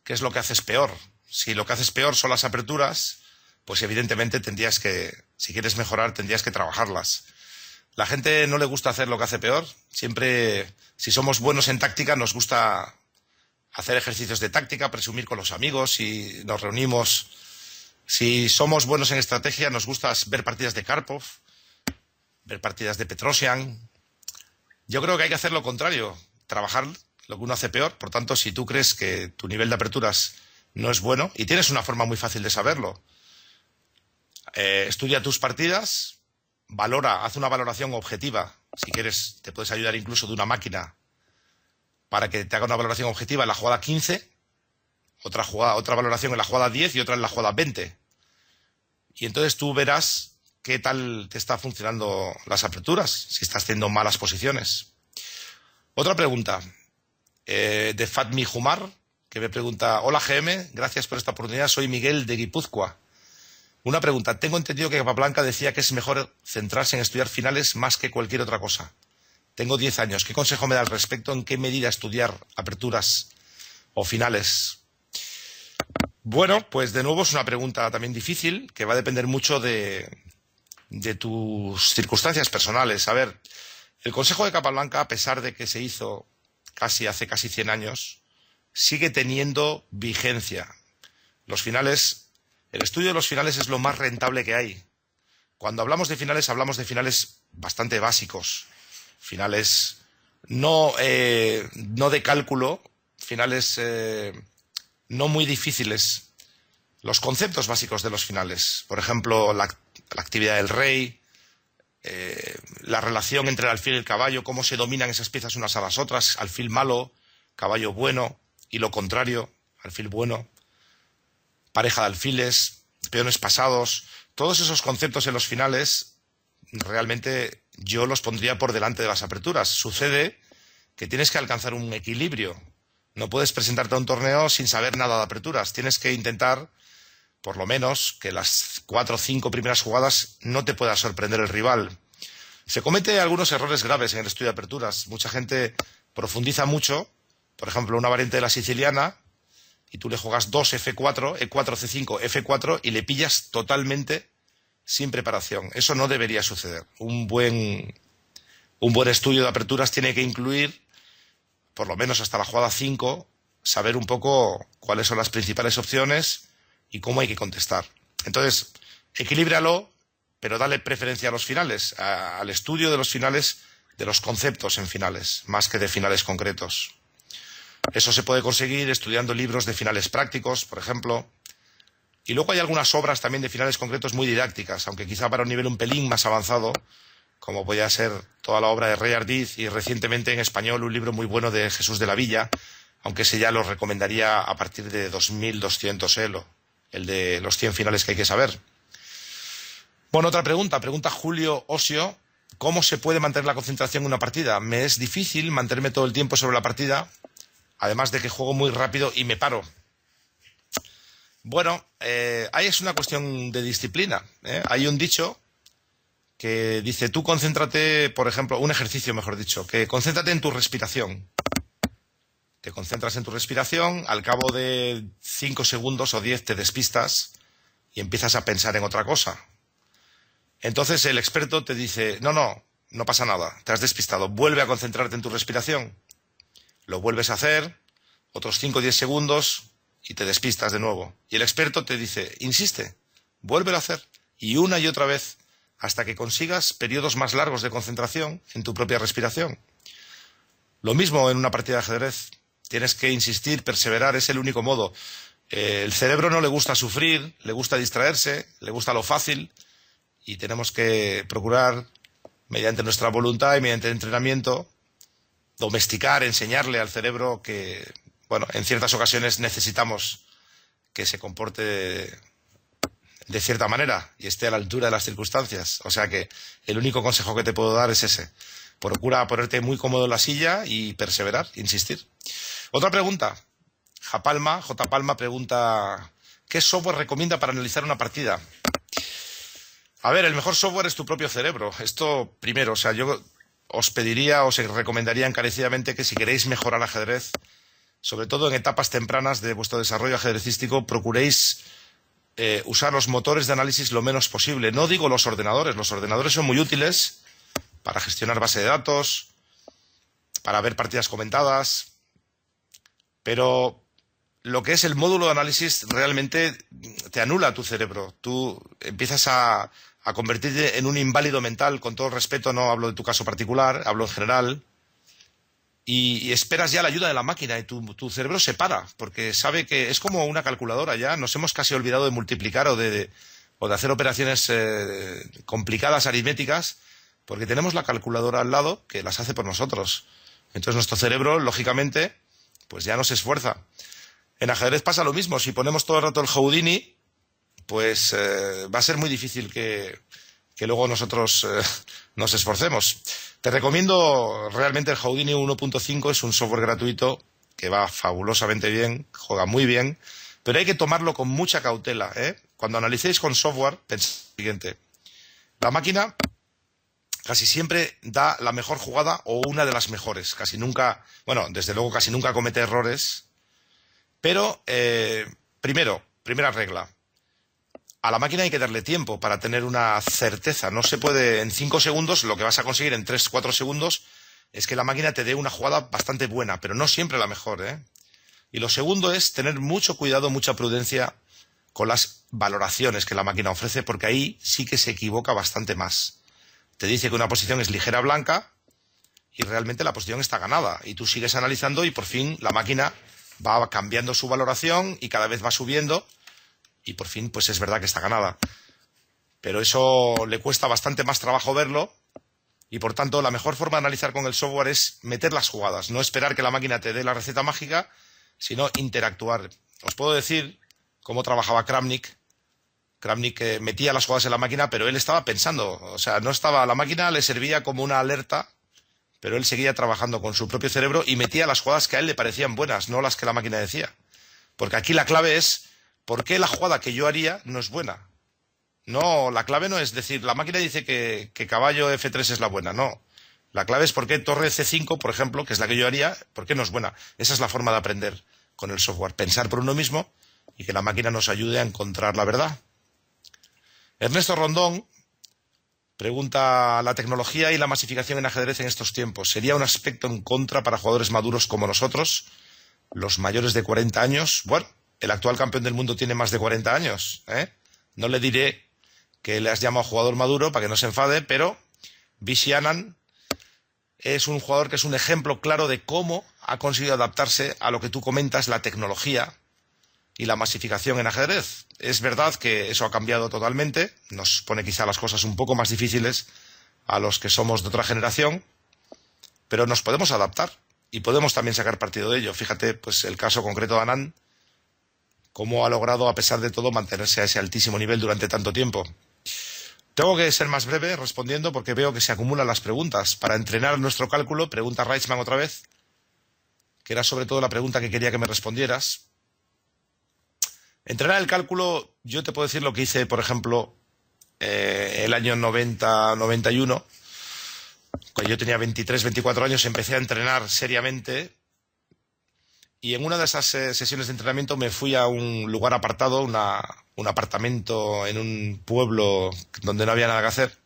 qué es lo que haces peor. Si lo que haces peor son las aperturas, pues evidentemente tendrías que, si quieres mejorar, tendrías que trabajarlas. La gente no le gusta hacer lo que hace peor. Siempre, si somos buenos en táctica, nos gusta hacer ejercicios de táctica, presumir con los amigos y nos reunimos. Si somos buenos en estrategia, nos gusta ver partidas de Karpov, ver partidas de Petrosian. Yo creo que hay que hacer lo contrario, trabajar lo que uno hace peor. Por tanto, si tú crees que tu nivel de aperturas no es bueno, y tienes una forma muy fácil de saberlo, estudia tus partidas, haz una valoración objetiva. Si quieres, te puedes ayudar incluso de una máquina para que te haga una valoración objetiva en la jugada 15, otra valoración en la jugada 10 y otra en la jugada 20. Y entonces tú verás qué tal te están funcionando las aperturas, si estás haciendo malas posiciones. Otra pregunta de Fatmi Jumar, que me pregunta, hola GM, gracias por esta oportunidad, soy Miguel de Guipúzcoa. Una pregunta, tengo entendido que Capablanca decía que es mejor centrarse en estudiar finales más que cualquier otra cosa. Tengo 10 años, ¿qué consejo me da al respecto? ¿En qué medida estudiar aperturas o finales? Bueno, pues de nuevo es una pregunta también difícil, que va a depender mucho de tus circunstancias personales. A ver, el consejo de Capablanca, a pesar de que se hizo hace casi 100 años, sigue teniendo vigencia. Los finales, el estudio de los finales es lo más rentable que hay. Cuando hablamos de finales bastante básicos, finales no de cálculo, finales no muy difíciles. Los conceptos básicos de los finales, por ejemplo, la actividad del rey, la relación entre el alfil y el caballo, cómo se dominan esas piezas unas a las otras, alfil malo, caballo bueno, y lo contrario, alfil bueno, pareja de alfiles, peones pasados, todos esos conceptos en los finales realmente yo los pondría por delante de las aperturas. Sucede que tienes que alcanzar un equilibrio. No puedes presentarte a un torneo sin saber nada de aperturas. Tienes que intentar, por lo menos, que las 4 o 5 primeras jugadas no te pueda sorprender el rival. Se comete algunos errores graves en el estudio de aperturas. Mucha gente profundiza mucho, por ejemplo, una variante de la siciliana, y tú le juegas 2 F4, E4, C5, F4 y le pillas totalmente sin preparación. Eso no debería suceder. Un buen estudio de aperturas tiene que incluir, por lo menos hasta la jugada 5, saber un poco cuáles son las principales opciones y cómo hay que contestar. Entonces, equilíbralo, pero dale preferencia a los finales, al estudio de los finales, de los conceptos en finales, más que de finales concretos. Eso se puede conseguir estudiando libros de finales prácticos, por ejemplo. Y luego hay algunas obras también de finales concretos muy didácticas, aunque quizá para un nivel un pelín más avanzado, como podría ser toda la obra de Rey Ardiz y recientemente en español un libro muy bueno de Jesús de la Villa, aunque ese ya lo recomendaría a partir de 2200 Elo, el de los 100 finales que hay que saber. Bueno, otra pregunta Julio Osio, ¿cómo se puede mantener la concentración en una partida? Me es difícil mantenerme todo el tiempo sobre la partida, además de que juego muy rápido y me paro. Bueno, ahí es una cuestión de disciplina, ¿eh? Hay un dicho que dice, tú concéntrate, por ejemplo, un ejercicio, mejor dicho, que concéntrate en tu respiración. Te concentras en tu respiración, al cabo de 5 segundos o 10 te despistas, y empiezas a pensar en otra cosa. Entonces el experto te dice, no pasa nada, te has despistado, vuelve a concentrarte en tu respiración. Lo vuelves a hacer, otros 5 o 10 segundos y te despistas de nuevo. Y el experto te dice, insiste, vuélvelo a hacer, y una y otra vez, hasta que consigas periodos más largos de concentración en tu propia respiración. Lo mismo en una partida de ajedrez. Tienes que insistir, perseverar, es el único modo. El cerebro no le gusta sufrir, le gusta distraerse, le gusta lo fácil, y tenemos que procurar, mediante nuestra voluntad y mediante el entrenamiento, domesticar, enseñarle al cerebro que, bueno, en ciertas ocasiones necesitamos que se comporte de cierta manera y esté a la altura de las circunstancias. O sea que el único consejo que te puedo dar es ese. Procura ponerte muy cómodo en la silla y perseverar, insistir. Otra pregunta. J. Palma pregunta, ¿qué software recomienda para analizar una partida? A ver, el mejor software es tu propio cerebro. Esto primero, o sea, yo os pediría, os recomendaría encarecidamente que si queréis mejorar ajedrez, sobre todo en etapas tempranas de vuestro desarrollo ajedrecístico, procuréis usar los motores de análisis lo menos posible. No digo los ordenadores son muy útiles para gestionar base de datos, para ver partidas comentadas, pero lo que es el módulo de análisis realmente te anula tu cerebro. Tú empiezas a convertirte en un inválido mental, con todo respeto, no hablo de tu caso particular, hablo en general, y esperas ya la ayuda de la máquina y tu cerebro se para, porque sabe que es como una calculadora ya. Nos hemos casi olvidado de multiplicar o de hacer operaciones complicadas, aritméticas, porque tenemos la calculadora al lado que las hace por nosotros. Entonces nuestro cerebro, lógicamente, pues ya no se esfuerza. En ajedrez pasa lo mismo. Si ponemos todo el rato el Houdini, pues va a ser muy difícil que luego nosotros nos esforcemos. Te recomiendo realmente el Houdini 1.5, es un software gratuito que va fabulosamente bien, juega muy bien, pero hay que tomarlo con mucha cautela, ¿eh? Cuando analicéis con software, pensad lo siguiente. La máquina casi siempre da la mejor jugada o una de las mejores. Casi nunca, bueno, desde luego casi nunca comete errores. Pero, primera regla. A la máquina hay que darle tiempo para tener una certeza. No se puede en 5 segundos, lo que vas a conseguir en 3, 4 segundos es que la máquina te dé una jugada bastante buena, pero no siempre la mejor, ¿eh? Y lo segundo es tener mucho cuidado, mucha prudencia con las valoraciones que la máquina ofrece, porque ahí sí que se equivoca bastante más. Te dice que una posición es ligera blanca y realmente la posición está ganada. Y tú sigues analizando y por fin la máquina va cambiando su valoración y cada vez va subiendo. Y por fin, pues es verdad que está ganada. Pero eso le cuesta bastante más trabajo verlo y, por tanto, la mejor forma de analizar con el software es meter las jugadas. No esperar que la máquina te dé la receta mágica, sino interactuar. Os puedo decir cómo trabajaba Kramnik. Kramnik metía las jugadas en la máquina, pero él estaba pensando. O sea, no estaba, la máquina le servía como una alerta, pero él seguía trabajando con su propio cerebro y metía las jugadas que a él le parecían buenas, no las que la máquina decía. Porque aquí la clave es ¿por qué la jugada que yo haría no es buena? No, la clave no es decir, la máquina dice que caballo F3 es la buena, no. La clave es por qué torre C5, por ejemplo, que es la que yo haría, ¿por qué no es buena? Esa es la forma de aprender con el software, pensar por uno mismo y que la máquina nos ayude a encontrar la verdad. Ernesto Rondón pregunta, ¿la tecnología y la masificación en ajedrez en estos tiempos sería un aspecto en contra para jugadores maduros como nosotros, los mayores de 40 años? Bueno, el actual campeón del mundo tiene más de 40 años, ¿eh? No le diré que le has llamado jugador maduro para que no se enfade, pero Vishy Anand es un jugador que es un ejemplo claro de cómo ha conseguido adaptarse a lo que tú comentas, la tecnología y la masificación en ajedrez. Es verdad que eso ha cambiado totalmente, nos pone quizá las cosas un poco más difíciles a los que somos de otra generación, pero nos podemos adaptar y podemos también sacar partido de ello. Fíjate, pues el caso concreto de Anand, cómo ha logrado, a pesar de todo, mantenerse a ese altísimo nivel durante tanto tiempo. Tengo que ser más breve respondiendo porque veo que se acumulan las preguntas. Para entrenar nuestro cálculo, pregunta Reichmann otra vez, que era sobre todo la pregunta que quería que me respondieras. Entrenar el cálculo, yo te puedo decir lo que hice, por ejemplo, el año 90-91, cuando yo tenía 23, 24 años, empecé a entrenar seriamente. Y en una de esas sesiones de entrenamiento me fui a un lugar apartado, un apartamento en un pueblo donde no había nada que hacer,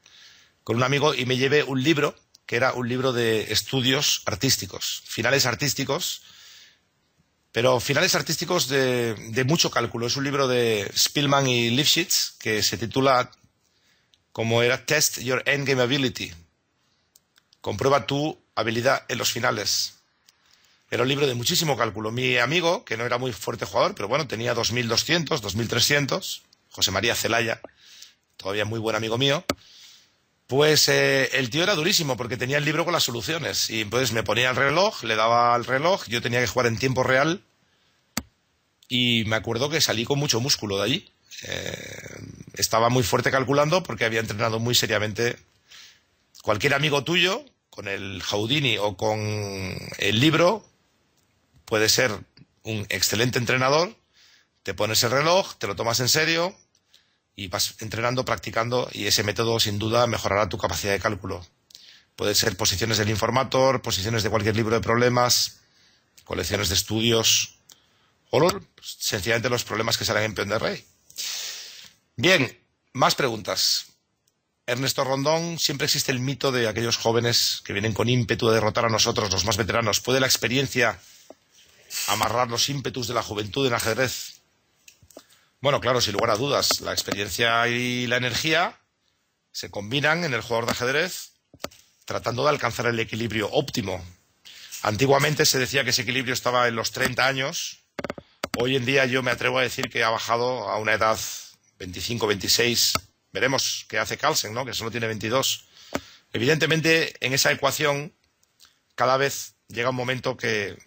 con un amigo, y me llevé un libro que era un libro de estudios artísticos, finales artísticos, pero finales artísticos de mucho cálculo. Es un libro de Spielman y Lifshitz que se titula, como era, Test Your Endgame Ability. Comprueba tu habilidad en los finales. Era un libro de muchísimo cálculo. Mi amigo, que no era muy fuerte jugador, pero bueno, tenía 2.200, 2.300, José María Celaya, todavía muy buen amigo mío, pues el tío era durísimo porque tenía el libro con las soluciones. Y entonces me ponía el reloj, le daba al reloj, yo tenía que jugar en tiempo real y me acuerdo que salí con mucho músculo de allí. Estaba muy fuerte calculando porque había entrenado muy seriamente. Cualquier amigo tuyo, con el Houdini o con el libro, puede ser un excelente entrenador. Te pones el reloj, te lo tomas en serio y vas entrenando, practicando, y ese método sin duda mejorará tu capacidad de cálculo. Puede ser posiciones del Informator, posiciones de cualquier libro de problemas, colecciones de estudios o sencillamente los problemas que salen en Peón de Rey. Bien, más preguntas. Ernesto Rondón: siempre existe el mito de aquellos jóvenes que vienen con ímpetu a derrotar a nosotros, los más veteranos. ¿Puede la experiencia amarrar los ímpetus de la juventud en ajedrez? Bueno, claro, sin lugar a dudas. La experiencia y la energía se combinan en el jugador de ajedrez tratando de alcanzar el equilibrio óptimo. Antiguamente se decía que ese equilibrio estaba en los 30 años. Hoy en día yo me atrevo a decir que ha bajado a una edad 25, 26. Veremos qué hace Carlsen, ¿no?, que solo tiene 22. Evidentemente, en esa ecuación cada vez llega un momento que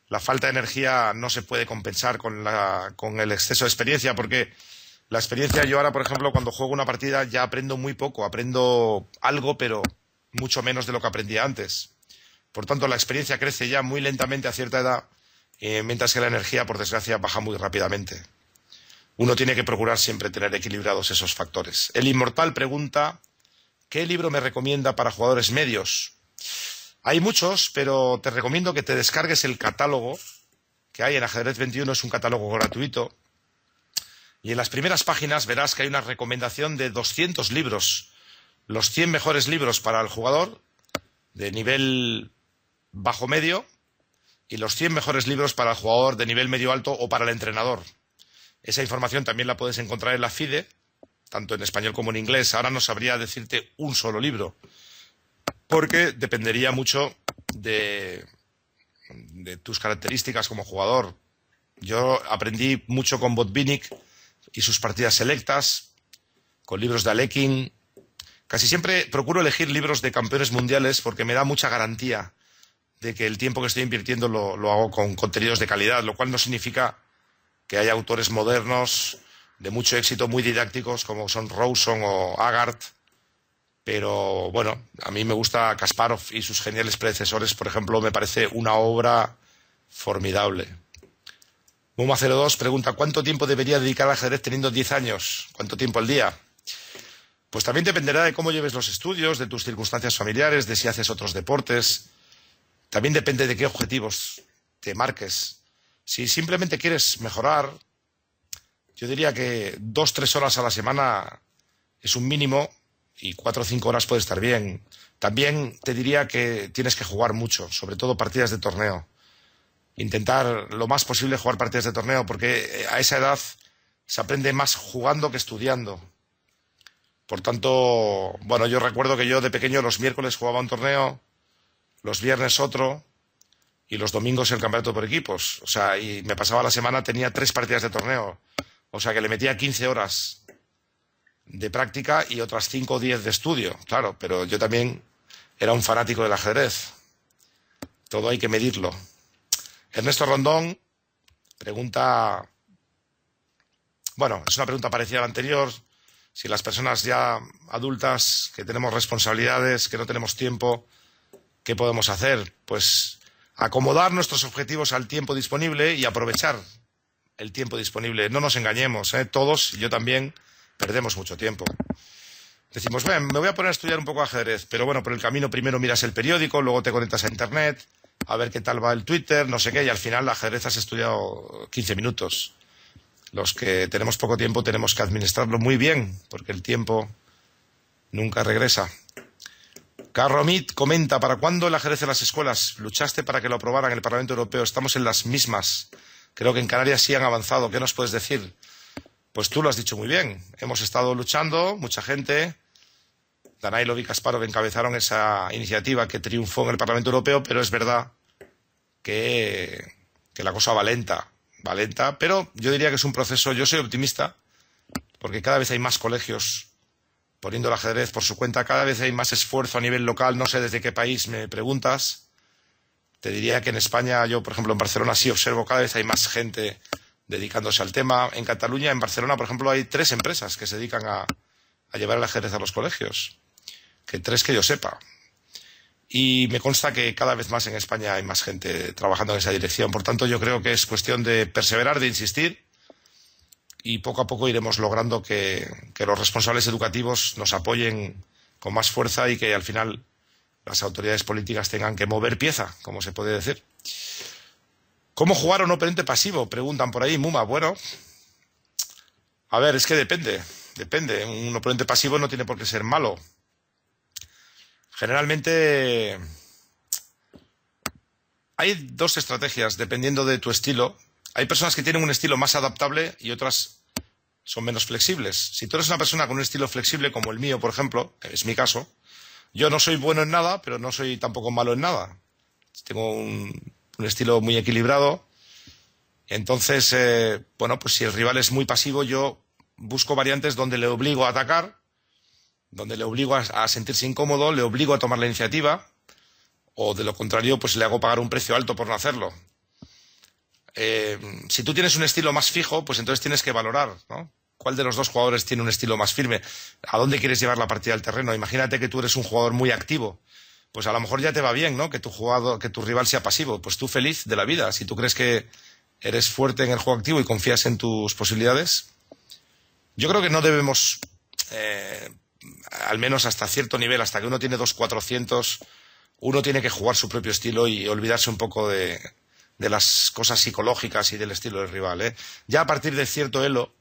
la falta de energía no se puede compensar con el exceso de experiencia, porque la experiencia, yo ahora, por ejemplo, cuando juego una partida ya aprendo muy poco, aprendo algo, pero mucho menos de lo que aprendía antes. Por tanto, la experiencia crece ya muy lentamente a cierta edad, mientras que la energía, por desgracia, baja muy rápidamente. Uno tiene que procurar siempre tener equilibrados esos factores. El Inmortal pregunta: ¿qué libro me recomienda para jugadores medios? Hay muchos, pero te recomiendo que te descargues el catálogo que hay en Ajedrez 21. Es un catálogo gratuito. Y en las primeras páginas verás que hay una recomendación de 200 libros. Los 100 mejores libros para el jugador de nivel bajo-medio y los 100 mejores libros para el jugador de nivel medio-alto o para el entrenador. Esa información también la puedes encontrar en la FIDE, tanto en español como en inglés. Ahora no sabría decirte un solo libro, porque dependería mucho de tus características como jugador. Yo aprendí mucho con Botvinnik y sus partidas selectas, con libros de Alekhine. Casi siempre procuro elegir libros de campeones mundiales porque me da mucha garantía de que el tiempo que estoy invirtiendo lo hago con contenidos de calidad, lo cual no significa que haya autores modernos de mucho éxito, muy didácticos, como son Rawson o Agarth. Pero bueno, a mí me gusta Kasparov y sus geniales predecesores, por ejemplo, me parece una obra formidable. Muma02 pregunta: ¿cuánto tiempo debería dedicar al ajedrez teniendo 10 años? ¿Cuánto tiempo al día? Pues también dependerá de cómo lleves los estudios, de tus circunstancias familiares, de si haces otros deportes. También depende de qué objetivos te marques. Si simplemente quieres mejorar, yo diría que 2-3 horas a la semana es un mínimo, y 4 o 5 horas puede estar bien. También te diría que tienes que jugar mucho, sobre todo partidas de torneo. Intentar lo más posible jugar partidas de torneo, porque a esa edad se aprende más jugando que estudiando. Por tanto, bueno, yo recuerdo que yo de pequeño los miércoles jugaba un torneo, los viernes otro y los domingos el campeonato por equipos. O sea, y me pasaba la semana, tenía 3 partidas de torneo. O sea, que le metía 15 horas de práctica y otras 5 o 10 de estudio, claro, pero yo también era un fanático del ajedrez. Todo hay que medirlo. Ernesto Rondón pregunta, bueno, es una pregunta parecida a la anterior: si las personas ya adultas, que tenemos responsabilidades, que no tenemos tiempo, ¿qué podemos hacer? Pues acomodar nuestros objetivos al tiempo disponible y aprovechar el tiempo disponible. No nos engañemos, todos, yo también, perdemos mucho tiempo. Decimos, bueno, me voy a poner a estudiar un poco ajedrez, pero bueno, por el camino primero miras el periódico, luego te conectas a internet, a ver qué tal va el Twitter, no sé qué, y al final ajedrez has estudiado 15 minutos. Los que tenemos poco tiempo tenemos que administrarlo muy bien, porque el tiempo nunca regresa. Carromit comenta, ¿para cuándo el ajedrez en las escuelas? Luchaste para que lo aprobaran en el Parlamento Europeo. Estamos en las mismas. Creo que en Canarias sí han avanzado. ¿Qué nos puedes decir? Pues tú lo has dicho muy bien. Hemos estado luchando, mucha gente. Danailov y Kasparov encabezaron esa iniciativa que triunfó en el Parlamento Europeo, pero es verdad que la cosa va lenta, pero yo diría que es un proceso. Yo soy optimista, porque cada vez hay más colegios poniendo el ajedrez por su cuenta, cada vez hay más esfuerzo a nivel local. No sé desde qué país me preguntas. Te diría que en España, yo por ejemplo en Barcelona sí observo cada vez hay más gente dedicándose al tema. En Cataluña, en Barcelona por ejemplo, hay 3 empresas que se dedican a llevar el ajedrez a los colegios, que 3 que yo sepa. Y me consta que cada vez más en España hay más gente trabajando en esa dirección. Por tanto, yo creo que es cuestión de perseverar, de insistir, y poco a poco iremos logrando que los responsables educativos nos apoyen con más fuerza y que al final las autoridades políticas tengan que mover pieza, como se puede decir. ¿Cómo jugar un oponente pasivo? Preguntan por ahí, Muma. Bueno, a ver, es que depende. Un oponente pasivo no tiene por qué ser malo. Generalmente hay 2 estrategias dependiendo de tu estilo. Hay personas que tienen un estilo más adaptable y otras son menos flexibles. Si tú eres una persona con un estilo flexible como el mío, por ejemplo, es mi caso, yo no soy bueno en nada, pero no soy tampoco malo en nada. Tengo un estilo muy equilibrado. Entonces, bueno, pues si el rival es muy pasivo, yo busco variantes donde le obligo a atacar, donde le obligo a sentirse incómodo, le obligo a tomar la iniciativa, o de lo contrario, pues le hago pagar un precio alto por no hacerlo. Si tú tienes un estilo más fijo, pues entonces tienes que valorar, ¿no? ¿Cuál de los 2 jugadores tiene un estilo más firme? ¿A dónde quieres llevar la partida al terreno? Imagínate que tú eres un jugador muy activo. Pues a lo mejor ya te va bien, ¿no? Que tu rival sea pasivo. Pues tú feliz de la vida. Si tú crees que eres fuerte en el juego activo y confías en tus posibilidades. Yo creo que no debemos, al menos hasta cierto nivel, hasta que uno tiene 2.400, uno tiene que jugar su propio estilo y olvidarse un poco de las cosas psicológicas y del estilo del rival, ¿eh? Ya a partir de cierto elo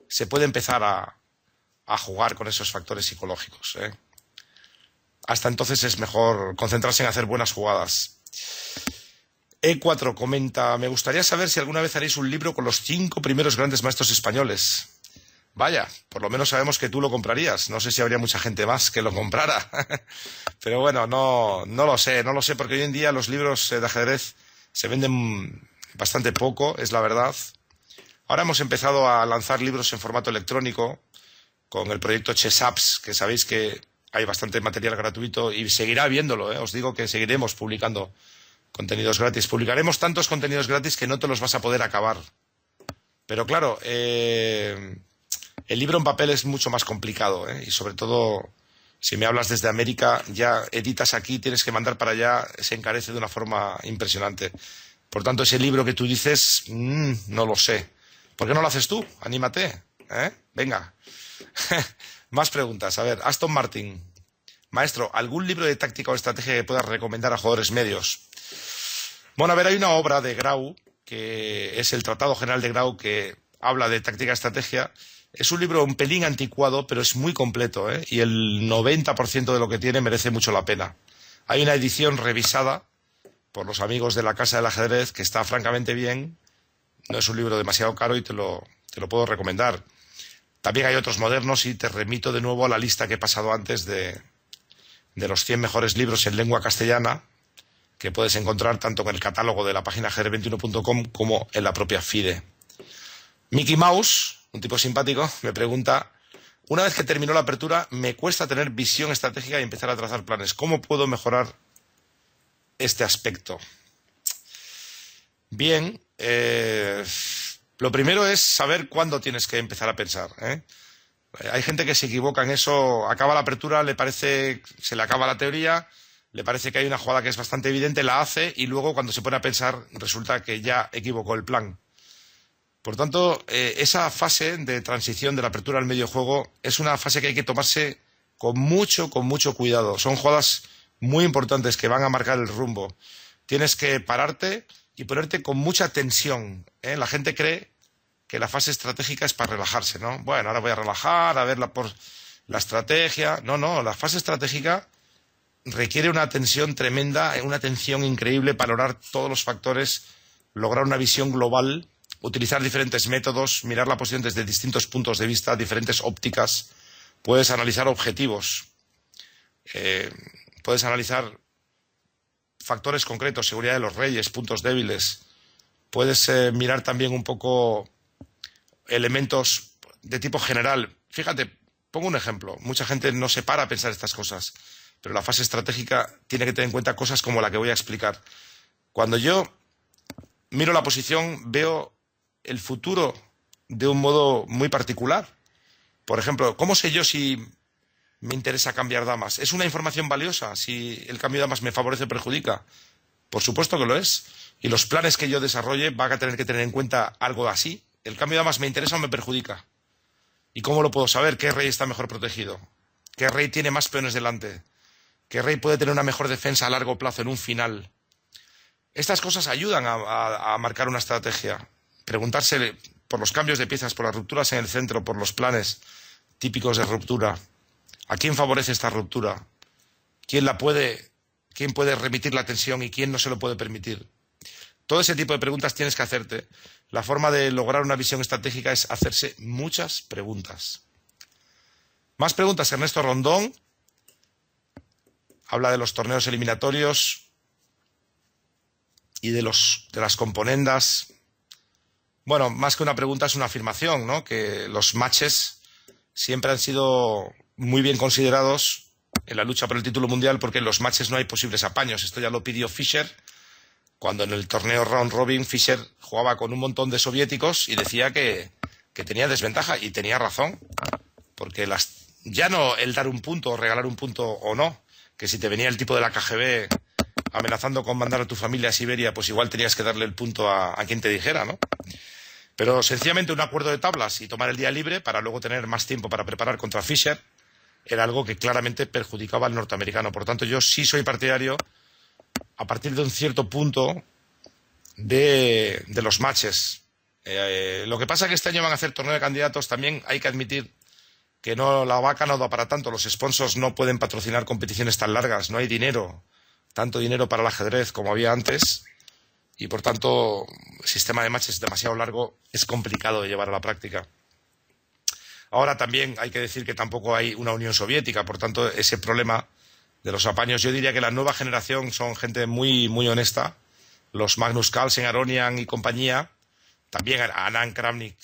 se puede empezar a jugar con esos factores psicológicos, ¿eh? Hasta entonces es mejor concentrarse en hacer buenas jugadas. E4 comenta, me gustaría saber si alguna vez haréis un libro con los 5 primeros grandes maestros españoles. Vaya, por lo menos sabemos que tú lo comprarías. No sé si habría mucha gente más que lo comprara. Pero bueno, no lo sé, porque hoy en día los libros de ajedrez se venden bastante poco, es la verdad. Ahora hemos empezado a lanzar libros en formato electrónico con el proyecto Chess Apps, que sabéis que hay bastante material gratuito y seguirá habiéndolo, ¿eh? Os digo que seguiremos publicando contenidos gratis. Publicaremos tantos contenidos gratis que no te los vas a poder acabar. Pero claro, el libro en papel es mucho más complicado, ¿eh? Y sobre todo, si me hablas desde América, ya editas aquí, tienes que mandar para allá, se encarece de una forma impresionante. Por tanto, ese libro que tú dices, no lo sé. ¿Por qué no lo haces tú? Anímate, ¿eh? Venga. Más preguntas. A ver, Aston Martin. Maestro, ¿algún libro de táctica o estrategia que puedas recomendar a jugadores medios? Bueno, a ver, hay una obra de Grau, que es el Tratado General de Grau, que habla de táctica y estrategia. Es un libro un pelín anticuado, pero es muy completo, ¿eh? Y el 90% de lo que tiene merece mucho la pena. Hay una edición revisada por los amigos de la Casa del Ajedrez que está francamente bien. No es un libro demasiado caro y te lo puedo recomendar. También hay otros modernos y te remito de nuevo a la lista que he pasado antes de los 100 mejores libros en lengua castellana, que puedes encontrar tanto en el catálogo de la página ajedrez21.com como en la propia FIDE. Mickey Mouse, un tipo simpático, me pregunta, una vez que terminó la apertura, me cuesta tener visión estratégica y empezar a trazar planes. ¿Cómo puedo mejorar este aspecto? Bien, lo primero es saber cuándo tienes que empezar a pensar, ¿eh? Hay gente que se equivoca en eso, acaba la apertura, se le acaba la teoría, le parece que hay una jugada que es bastante evidente, la hace y luego cuando se pone a pensar resulta que ya equivocó el plan. Por tanto, esa fase de transición de la apertura al medio juego es una fase que hay que tomarse con mucho cuidado. Son jugadas muy importantes que van a marcar el rumbo. Tienes que pararte y ponerte con mucha tensión, ¿eh? La gente cree que la fase estratégica es para relajarse, ¿no? Bueno, ahora voy a relajar, a ver la estrategia. No, no, la fase estratégica requiere una atención tremenda, una atención increíble para valorar todos los factores, lograr una visión global, utilizar diferentes métodos, mirar la posición desde distintos puntos de vista, diferentes ópticas. Puedes analizar objetivos, puedes analizar factores concretos, seguridad de los reyes, puntos débiles. Puedes mirar también un poco elementos de tipo general. Fíjate, pongo un ejemplo. Mucha gente no se para a pensar estas cosas, pero la fase estratégica tiene que tener en cuenta cosas como la que voy a explicar. Cuando yo miro la posición, veo el futuro de un modo muy particular. Por ejemplo, ¿cómo sé yo si me interesa cambiar damas? ¿Es una información valiosa si el cambio de damas me favorece o perjudica? Por supuesto que lo es. Y los planes que yo desarrolle van a tener que tener en cuenta algo así. ¿El cambio de damas me interesa o me perjudica? ¿Y cómo lo puedo saber? ¿Qué rey está mejor protegido? ¿Qué rey tiene más peones delante? ¿Qué rey puede tener una mejor defensa a largo plazo en un final? Estas cosas ayudan a marcar una estrategia. Preguntarse por los cambios de piezas, por las rupturas en el centro, por los planes típicos de ruptura. ¿A quién favorece esta ruptura? ¿Quién puede remitir la tensión y quién no se lo puede permitir? Todo ese tipo de preguntas tienes que hacerte. La forma de lograr una visión estratégica es hacerse muchas preguntas. Más preguntas. Ernesto Rondón habla de los torneos eliminatorios y de las componendas. Bueno, más que una pregunta es una afirmación, ¿no? Que los matches siempre han sido muy bien considerados en la lucha por el título mundial porque en los matches no hay posibles apaños. Esto ya lo pidió Fischer cuando en el torneo round robin Fischer jugaba con un montón de soviéticos y decía que tenía desventaja, y tenía razón, porque ya no el dar un punto o regalar un punto o no, que si te venía el tipo de la KGB amenazando con mandar a tu familia a Siberia, pues igual tenías que darle el punto a quien te dijera, ¿no? Pero sencillamente un acuerdo de tablas y tomar el día libre para luego tener más tiempo para preparar contra Fischer era algo que claramente perjudicaba al norteamericano. Por tanto, yo sí soy partidario, a partir de un cierto punto, de los matches. Lo que pasa es que este año van a hacer torneo de candidatos. También hay que admitir que la vaca no da para tanto. Los sponsors no pueden patrocinar competiciones tan largas. No hay dinero, tanto dinero para el ajedrez como había antes. Y por tanto, el sistema de matches demasiado largo es complicado de llevar a la práctica. Ahora también hay que decir que tampoco hay una Unión Soviética. Por tanto, ese problema de los apaños, yo diría que la nueva generación son gente muy, muy honesta. Los Magnus Carlsen, Aronian y compañía, también Anand, Kramnik,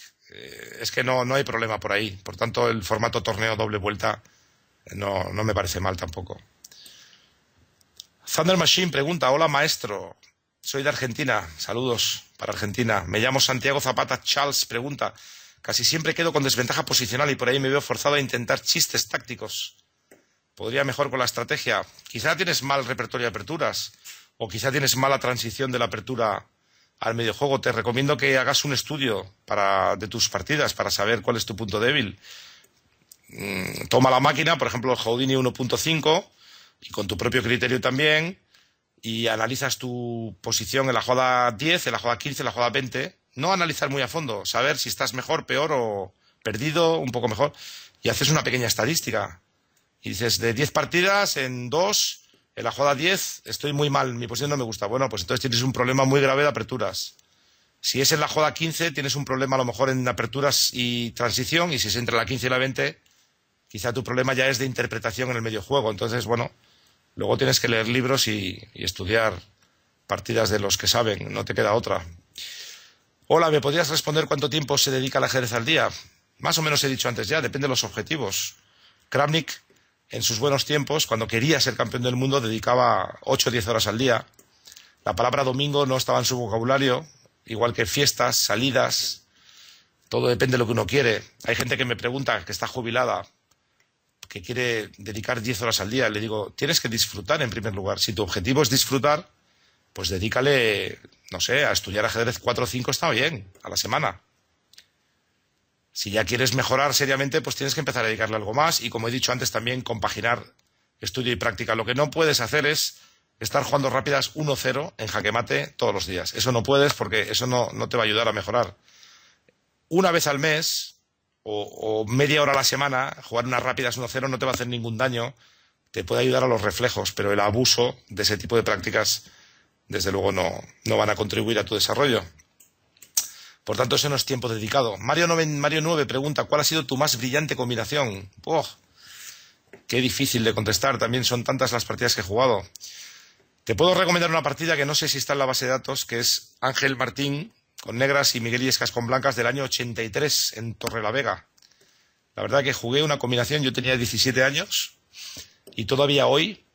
es que no hay problema por ahí. Por tanto, el formato torneo doble vuelta no me parece mal tampoco. Thunder Machine pregunta: hola maestro, soy de Argentina, saludos para Argentina. Me llamo Santiago Zapata. Charles pregunta: casi siempre quedo con desventaja posicional y por ahí me veo forzado a intentar chistes tácticos. ¿Podría mejor con la estrategia? Quizá tienes mal repertorio de aperturas, o quizá tienes mala transición de la apertura al mediojuego. Te recomiendo que hagas un estudio de tus partidas para saber cuál es tu punto débil. Toma la máquina, por ejemplo, el Houdini 1.5, y con tu propio criterio también, y analizas tu posición en la jugada 10, en la jugada 15, en la jugada 20. No analizar muy a fondo, saber si estás mejor, peor o perdido, un poco mejor, y haces una pequeña estadística. Y dices, de 10 partidas, en 2, en la jugada 10, estoy muy mal, mi posición no me gusta. Bueno, pues entonces tienes un problema muy grave de aperturas. Si es en la jugada 15, tienes un problema a lo mejor en aperturas y transición, y si es entre la 15 y la 20, quizá tu problema ya es de interpretación en el medio juego. Entonces, bueno, luego tienes que leer libros y estudiar partidas de los que saben, no te queda otra. Hola, ¿me podrías responder cuánto tiempo se dedica al ajedrez al día? Más o menos he dicho antes ya, depende de los objetivos. Kramnik, en sus buenos tiempos, cuando quería ser campeón del mundo, dedicaba 8 o 10 horas al día. La palabra domingo no estaba en su vocabulario, igual que fiestas, salidas. Todo depende de lo que uno quiere. Hay gente que me pregunta, que está jubilada, que quiere dedicar 10 horas al día. Le digo, tienes que disfrutar en primer lugar. Si tu objetivo es disfrutar, pues dedícale, no sé, a estudiar ajedrez 4 o 5 está bien, a la semana. Si ya quieres mejorar seriamente, pues tienes que empezar a dedicarle algo más y, como he dicho antes, también compaginar estudio y práctica. Lo que no puedes hacer es estar jugando rápidas 1-0 en jaque mate todos los días. Eso no puedes, porque eso no te va a ayudar a mejorar. una vez al mes o media hora a la semana, jugar unas rápidas 1-0 no te va a hacer ningún daño, te puede ayudar a los reflejos, pero el abuso de ese tipo de prácticas, desde luego, no van a contribuir a tu desarrollo. Por tanto, ese no es tiempo dedicado. Mario 9 pregunta, ¿cuál ha sido tu más brillante combinación? ¡Oh! Qué difícil de contestar, también son tantas las partidas que he jugado. Te puedo recomendar una partida que no sé si está en la base de datos, que es Ángel Martín con negras y Miguel Illescas con blancas del año 83 en Torrelavega. La verdad que jugué una combinación, yo tenía 17 años y todavía hoy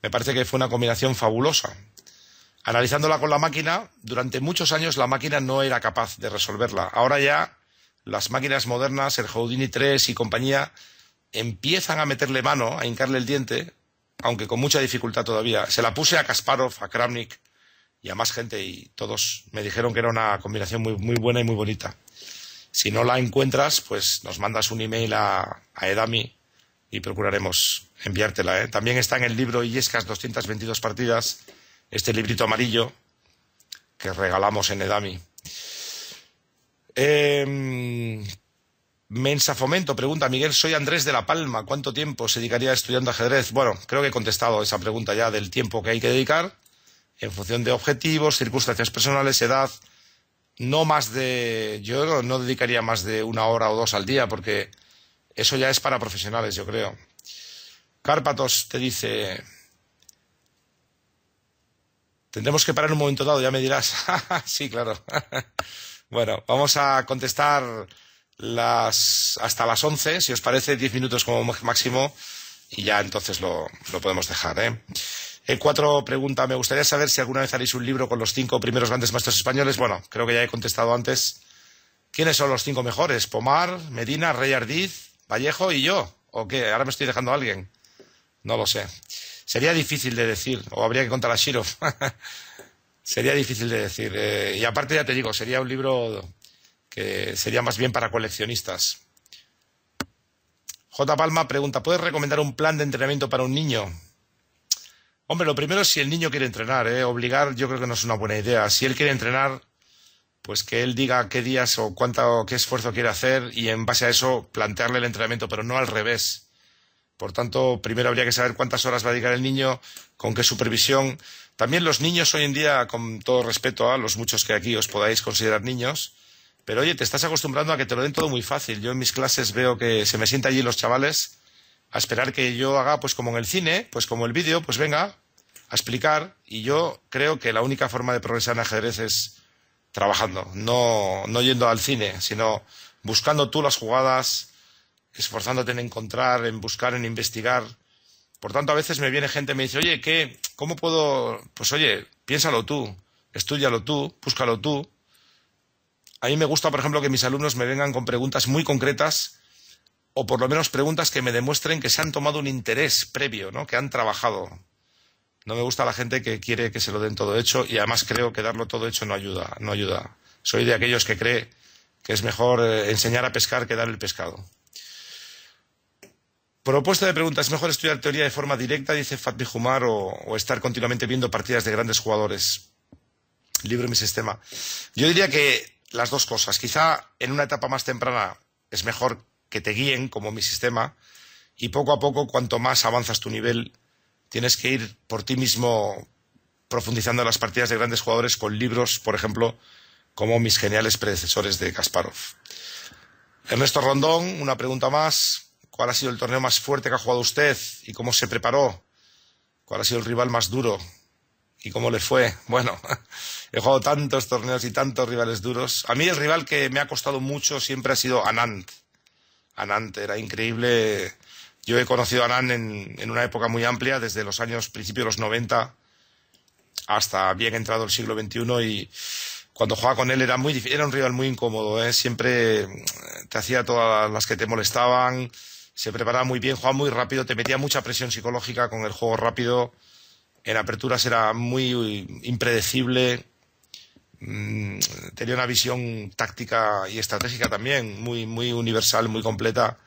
me parece que fue una combinación fabulosa. Analizándola con la máquina, durante muchos años la máquina no era capaz de resolverla. Ahora ya las máquinas modernas, el Houdini 3 y compañía, empiezan a meterle mano, a hincarle el diente, aunque con mucha dificultad todavía. Se la puse a Kasparov, a Kramnik y a más gente y todos me dijeron que era una combinación muy, muy buena y muy bonita. Si no la encuentras, pues nos mandas un email a Edami y procuraremos enviártela, ¿eh? También está en el libro Illescas 222 partidas, este librito amarillo que regalamos en Edami. Mensa Fomento pregunta, Miguel, soy Andrés de La Palma, ¿cuánto tiempo se dedicaría estudiando ajedrez? Bueno, creo que he contestado esa pregunta ya del tiempo que hay que dedicar en función de objetivos, circunstancias personales, edad. Yo no dedicaría más de 1 hora o 2 al día porque eso ya es para profesionales, yo creo. Cárpatos te dice, tendremos que parar en un momento dado, ya me dirás. Sí, claro. Bueno, vamos a contestar hasta las 11, si os parece, 10 minutos como máximo, y ya entonces lo podemos dejar, ¿eh? E4 pregunta, me gustaría saber si alguna vez haréis un libro con los 5 primeros grandes maestros españoles. Bueno, creo que ya he contestado antes. ¿Quiénes son los 5 mejores? ¿Pomar, Medina, Rey Ardiz, Vallejo y yo? ¿O qué? ¿Ahora me estoy dejando a alguien? No lo sé. Sería difícil de decir, o habría que contar a Shirov. Sería difícil de decir. Y aparte, ya te digo, sería un libro que sería más bien para coleccionistas. J. Palma pregunta, ¿puedes recomendar un plan de entrenamiento para un niño? Hombre, lo primero es si el niño quiere entrenar, ¿eh? Obligar yo creo que no es una buena idea. Si él quiere entrenar, pues que él diga qué días o qué esfuerzo quiere hacer y en base a eso plantearle el entrenamiento, pero no al revés. Por tanto, primero habría que saber cuántas horas va a dedicar el niño, con qué supervisión. También los niños hoy en día, con todo respeto a los muchos que aquí os podáis considerar niños, pero oye, te estás acostumbrando a que te lo den todo muy fácil. Yo en mis clases veo que se me sientan allí los chavales a esperar que yo haga, pues como en el cine, pues como el vídeo, pues venga a explicar. Y yo creo que la única forma de progresar en ajedrez es trabajando, no yendo al cine, sino buscando tú las jugadas, esforzándote en encontrar, en buscar, en investigar. Por tanto, a veces me viene gente y me dice, oye, ¿cómo puedo? Pues oye, piénsalo tú, estúdialo tú, búscalo tú. A mí me gusta, por ejemplo, que mis alumnos me vengan con preguntas muy concretas o por lo menos preguntas que me demuestren que se han tomado un interés previo, ¿no? Que han trabajado. No me gusta la gente que quiere que se lo den todo hecho y además creo que darlo todo hecho no ayuda. Soy de aquellos que cree que es mejor enseñar a pescar que dar el pescado. Propuesta de pregunta, ¿es mejor estudiar teoría de forma directa, dice Fatmi Humar, o estar continuamente viendo partidas de grandes jugadores? Libro mi sistema. Yo diría que las dos cosas. Quizá en una etapa más temprana es mejor que te guíen como mi sistema y poco a poco, cuanto más avanzas tu nivel, tienes que ir por ti mismo profundizando en las partidas de grandes jugadores con libros, por ejemplo, como mis geniales predecesores de Kasparov. Ernesto Rondón, una pregunta más. ¿Cuál ha sido el torneo más fuerte que ha jugado usted y cómo se preparó? ¿Cuál ha sido el rival más duro y cómo le fue? Bueno, he jugado tantos torneos y tantos rivales duros. A mí el rival que me ha costado mucho siempre ha sido Anand. Anand era increíble. Yo he conocido a Anand en una época muy amplia, desde los años principios de los 90 hasta bien entrado el siglo XXI, y cuando jugaba con él era muy difícil, era un rival muy incómodo, ¿eh? Siempre te hacía todas las que te molestaban, se preparaba muy bien, jugaba muy rápido, te metía mucha presión psicológica con el juego rápido, en aperturas era muy impredecible, tenía una visión táctica y estratégica también muy universal, muy completa.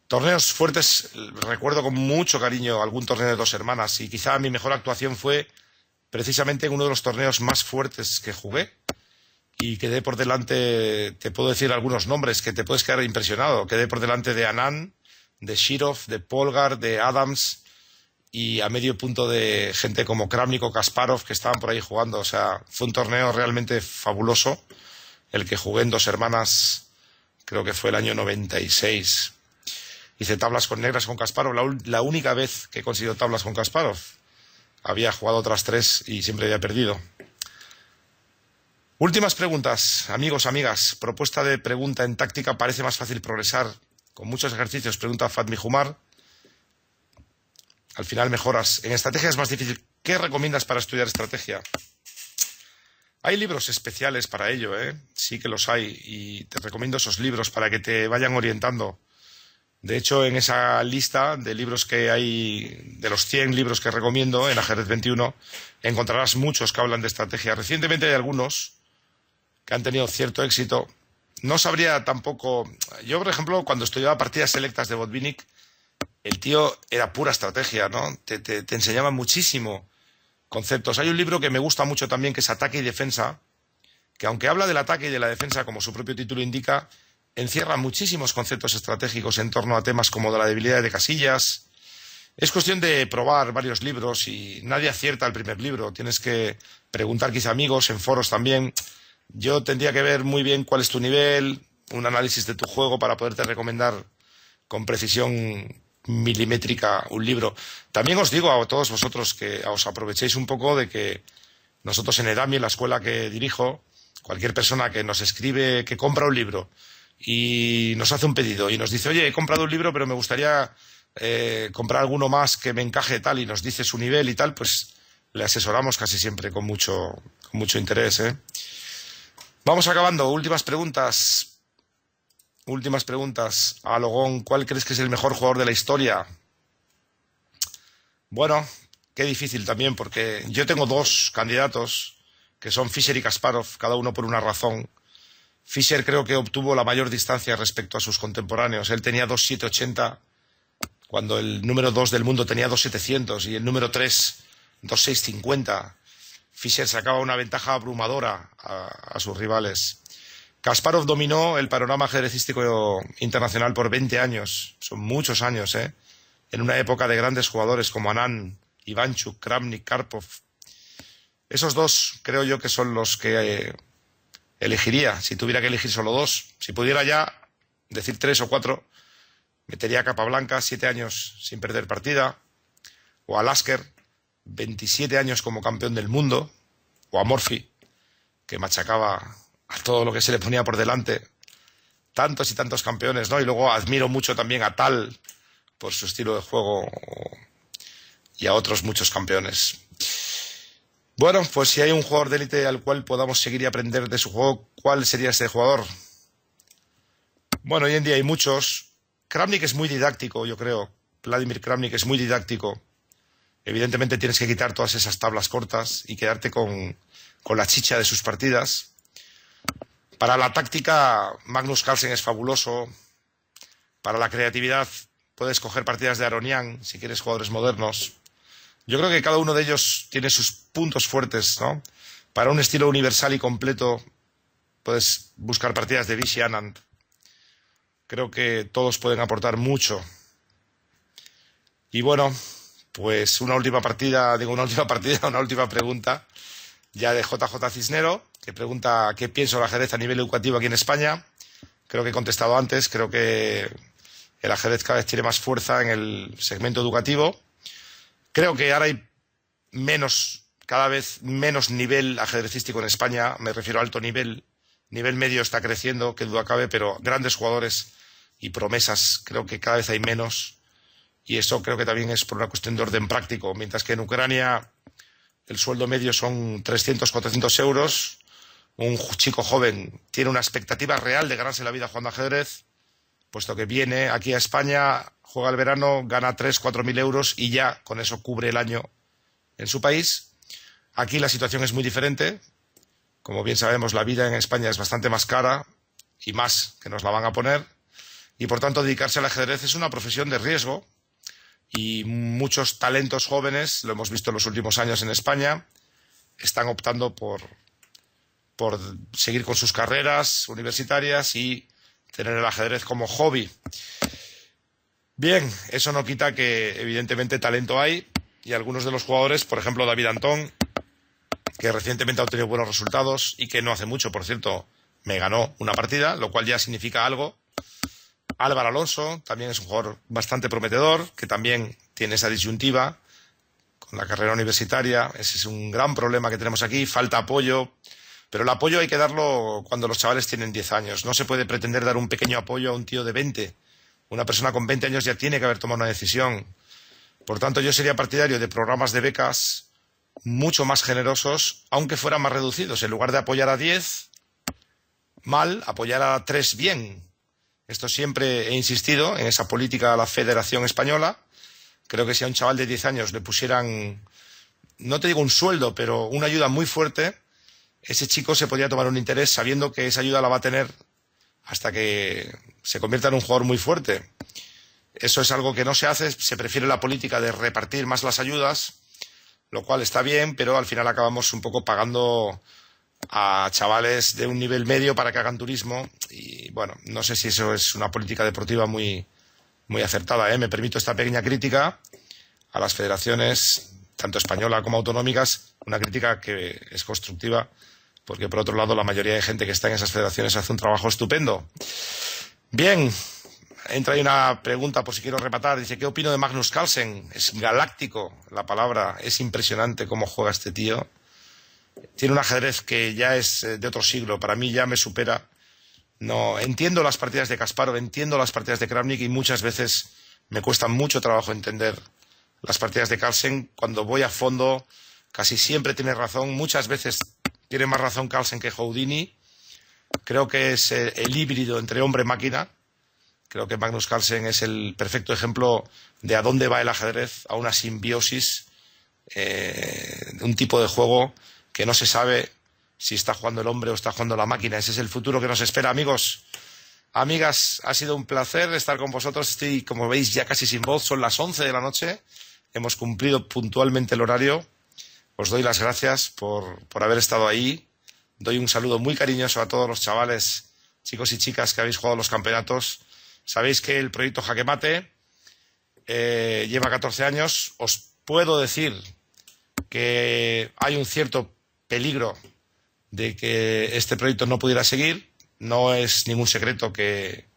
Torneos fuertes, recuerdo con mucho cariño algún torneo de Dos Hermanas, y quizá mi mejor actuación fue precisamente en uno de los torneos más fuertes que jugué, y quedé por delante, te puedo decir algunos nombres que te puedes quedar impresionado. Quedé por delante de Anand, de Shirov, de Polgar, de Adams y a medio punto de gente como Kramnik o Kasparov que estaban por ahí jugando. O sea, fue un torneo realmente fabuloso el que jugué en Dos Hermanas, creo que fue el año 96. Hice tablas con negras con Kasparov, la única vez que he conseguido tablas con Kasparov. Había jugado otras 3 y siempre había perdido. Últimas preguntas, amigos, amigas. Propuesta de pregunta: en táctica parece más fácil progresar con muchos ejercicios. Pregunta Fatmi Humar. Al final mejoras. En estrategia es más difícil. ¿Qué recomiendas para estudiar estrategia? Hay libros especiales para ello, ¿eh? Sí que los hay y te recomiendo esos libros para que te vayan orientando. De hecho, en esa lista de libros que hay, de los 100 libros que recomiendo en Ajedrez 21, encontrarás muchos que hablan de estrategia. Recientemente hay algunos que han tenido cierto éxito. No sabría tampoco... Yo, por ejemplo, cuando estudiaba partidas selectas de Botvinnik, el tío era pura estrategia, ¿no? Te enseñaba muchísimo conceptos. Hay un libro que me gusta mucho también, que es Ataque y Defensa, que aunque habla del ataque y de la defensa, como su propio título indica, encierra muchísimos conceptos estratégicos en torno a temas como de la debilidad de casillas. Es cuestión de probar varios libros y nadie acierta el primer libro. Tienes que preguntar quizá a amigos, en foros también. Yo tendría que ver muy bien cuál es tu nivel, un análisis de tu juego para poderte recomendar con precisión milimétrica un libro. También os digo a todos vosotros que os aprovechéis un poco de que nosotros en EDAMI, en la escuela que dirijo, cualquier persona que nos escribe, que compra un libro y nos hace un pedido y nos dice: oye, he comprado un libro pero me gustaría comprar alguno más que me encaje tal, y nos dice su nivel y tal, pues le asesoramos casi siempre con mucho interés, ¿eh? Vamos acabando. Últimas preguntas. Últimas preguntas. Alogón, ¿cuál crees que es el mejor jugador de la historia? Bueno, qué difícil también, porque yo tengo 2 candidatos, que son Fischer y Kasparov, cada uno por una razón. Fischer creo que obtuvo la mayor distancia respecto a sus contemporáneos. Él tenía 2.780, cuando el número 2 del mundo tenía 2.700 y el número 3, 2.650. Fischer sacaba una ventaja abrumadora a sus rivales. Kasparov dominó el panorama ajedrecístico internacional por 20 años. Son muchos años, ¿eh? En una época de grandes jugadores como Anand, Ivanchuk, Kramnik, Karpov. Esos 2 creo yo que son los que elegiría, si tuviera que elegir solo 2. Si pudiera ya decir 3 o 4, metería a Capablanca, 7 años sin perder partida, o a Lasker, 27 años como campeón del mundo, o a Morphy, que machacaba a todo lo que se le ponía por delante. Tantos y tantos campeones, ¿no? Y luego admiro mucho también a Tal por su estilo de juego, y a otros muchos campeones. Bueno, pues si hay un jugador de élite al cual podamos seguir y aprender de su juego, ¿cuál sería ese jugador? Bueno, hoy en día hay muchos. Kramnik es muy didáctico, yo creo. Vladimir Kramnik es muy didáctico. Evidentemente tienes que quitar todas esas tablas cortas y quedarte con la chicha de sus partidas. Para la táctica, Magnus Carlsen es fabuloso. Para la creatividad, puedes coger partidas de Aronian si quieres jugadores modernos. Yo creo que cada uno de ellos tiene sus puntos fuertes, ¿no? Para un estilo universal y completo, puedes buscar partidas de Vishy Anand. Creo que todos pueden aportar mucho. Y bueno, pues una última pregunta, ya de JJ Cisnero, que pregunta qué pienso del ajedrez a nivel educativo aquí en España. Creo que he contestado antes, creo que el ajedrez cada vez tiene más fuerza en el segmento educativo. Creo que ahora hay cada vez menos nivel ajedrecístico en España, me refiero a alto nivel. Nivel medio está creciendo, que duda cabe, pero grandes jugadores y promesas creo que cada vez hay menos. Y eso creo que también es por una cuestión de orden práctico. Mientras que en Ucrania el sueldo medio son 300, 400 euros, un chico joven tiene una expectativa real de ganarse la vida jugando ajedrez, puesto que viene aquí a España, juega el verano, gana 3.000, 4.000 euros y ya con eso cubre el año en su país. Aquí la situación es muy diferente. Como bien sabemos, la vida en España es bastante más cara y más que nos la van a poner. Y por tanto, dedicarse al ajedrez es una profesión de riesgo. Y muchos talentos jóvenes, lo hemos visto en los últimos años en España, están optando por por seguir con sus carreras universitarias y tener el ajedrez como hobby. Bien, eso no quita que evidentemente talento hay y algunos de los jugadores, por ejemplo David Antón, que recientemente ha obtenido buenos resultados y que no hace mucho, por cierto, me ganó una partida, lo cual ya significa algo. Álvaro Alonso también es un jugador bastante prometedor, que también tiene esa disyuntiva con la carrera universitaria. Ese es un gran problema que tenemos aquí, falta apoyo, pero el apoyo hay que darlo cuando los chavales tienen 10 años. No se puede pretender dar un pequeño apoyo a un tío de 20. Una persona con 20 años ya tiene que haber tomado una decisión. Por tanto, yo sería partidario de programas de becas mucho más generosos, aunque fueran más reducidos. En lugar de apoyar a 10 mal, apoyar a 3 bien. Esto siempre he insistido en esa política de la Federación Española. Creo que si a un chaval de 10 años le pusieran, no te digo un sueldo, pero una ayuda muy fuerte, ese chico se podría tomar un interés sabiendo que esa ayuda la va a tener hasta que se convierta en un jugador muy fuerte. Eso es algo que no se hace, se prefiere la política de repartir más las ayudas, lo cual está bien, pero al final acabamos un poco pagando a chavales de un nivel medio para que hagan turismo y bueno, no sé si eso es una política deportiva muy acertada, ¿eh? Me permito esta pequeña crítica a las federaciones, tanto española como autonómicas, una crítica que es constructiva, porque por otro lado la mayoría de gente que está en esas federaciones hace un trabajo estupendo. Bien, entra ahí una pregunta por si quiero rematar. Dice, ¿qué opino de Magnus Carlsen? Es galáctico la palabra, es impresionante cómo juega este tío. Tiene un ajedrez que ya es de otro siglo, para mí ya me supera. No, entiendo las partidas de Kasparov, entiendo las partidas de Kramnik y muchas veces me cuesta mucho trabajo entender las partidas de Carlsen. Cuando voy a fondo, casi siempre tiene razón, muchas veces tiene más razón Carlsen que Houdini. Creo que es el híbrido entre hombre y máquina. Creo que Magnus Carlsen es el perfecto ejemplo de a dónde va el ajedrez, a una simbiosis, un tipo de juego que no se sabe si está jugando el hombre o está jugando la máquina. Ese es el futuro que nos espera, amigos. Amigas, ha sido un placer estar con vosotros. Estoy, como veis, ya casi sin voz. Son las 11 de la noche. Hemos cumplido puntualmente el horario. Os doy las gracias por haber estado ahí. Doy un saludo muy cariñoso a todos los chavales, chicos y chicas que habéis jugado los campeonatos. Sabéis que el proyecto Jaque Mate lleva 14 años. Os puedo decir que hay un cierto peligro de que este proyecto no pudiera seguir. No es ningún secreto que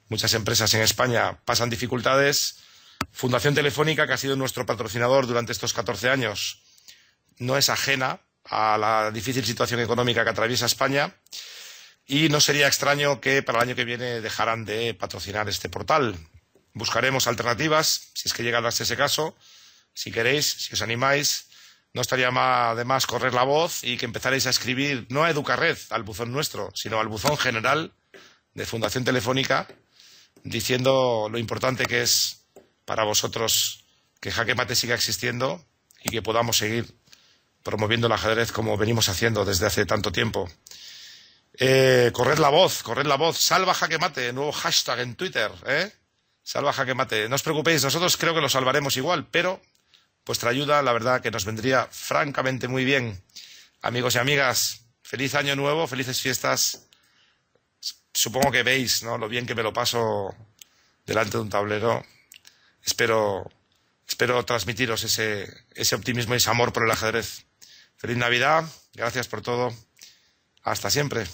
muchas empresas en España pasan dificultades. Fundación Telefónica, que ha sido nuestro patrocinador durante estos 14 años, no es ajena a la difícil situación económica que atraviesa España y no sería extraño que para el año que viene dejaran de patrocinar este portal. Buscaremos alternativas, si es que llega a darse ese caso. Si queréis, si os animáis, no estaría de más correr la voz y que empezarais a escribir, no a Educarred, al buzón nuestro, sino al buzón general de Fundación Telefónica, diciendo lo importante que es para vosotros que Jaque Mate siga existiendo y que podamos seguir promoviendo el ajedrez como venimos haciendo desde hace tanto tiempo. Corred la voz, salva Jaque Mate, nuevo hashtag en Twitter, salva Jaque Mate. No os preocupéis, nosotros creo que lo salvaremos igual, pero vuestra ayuda, la verdad, que nos vendría francamente muy bien. Amigos y amigas, feliz año nuevo, felices fiestas. Supongo que veis, ¿no?, lo bien que me lo paso delante de un tablero. Espero transmitiros ese optimismo y ese amor por el ajedrez. Feliz Navidad, gracias por todo. Hasta siempre.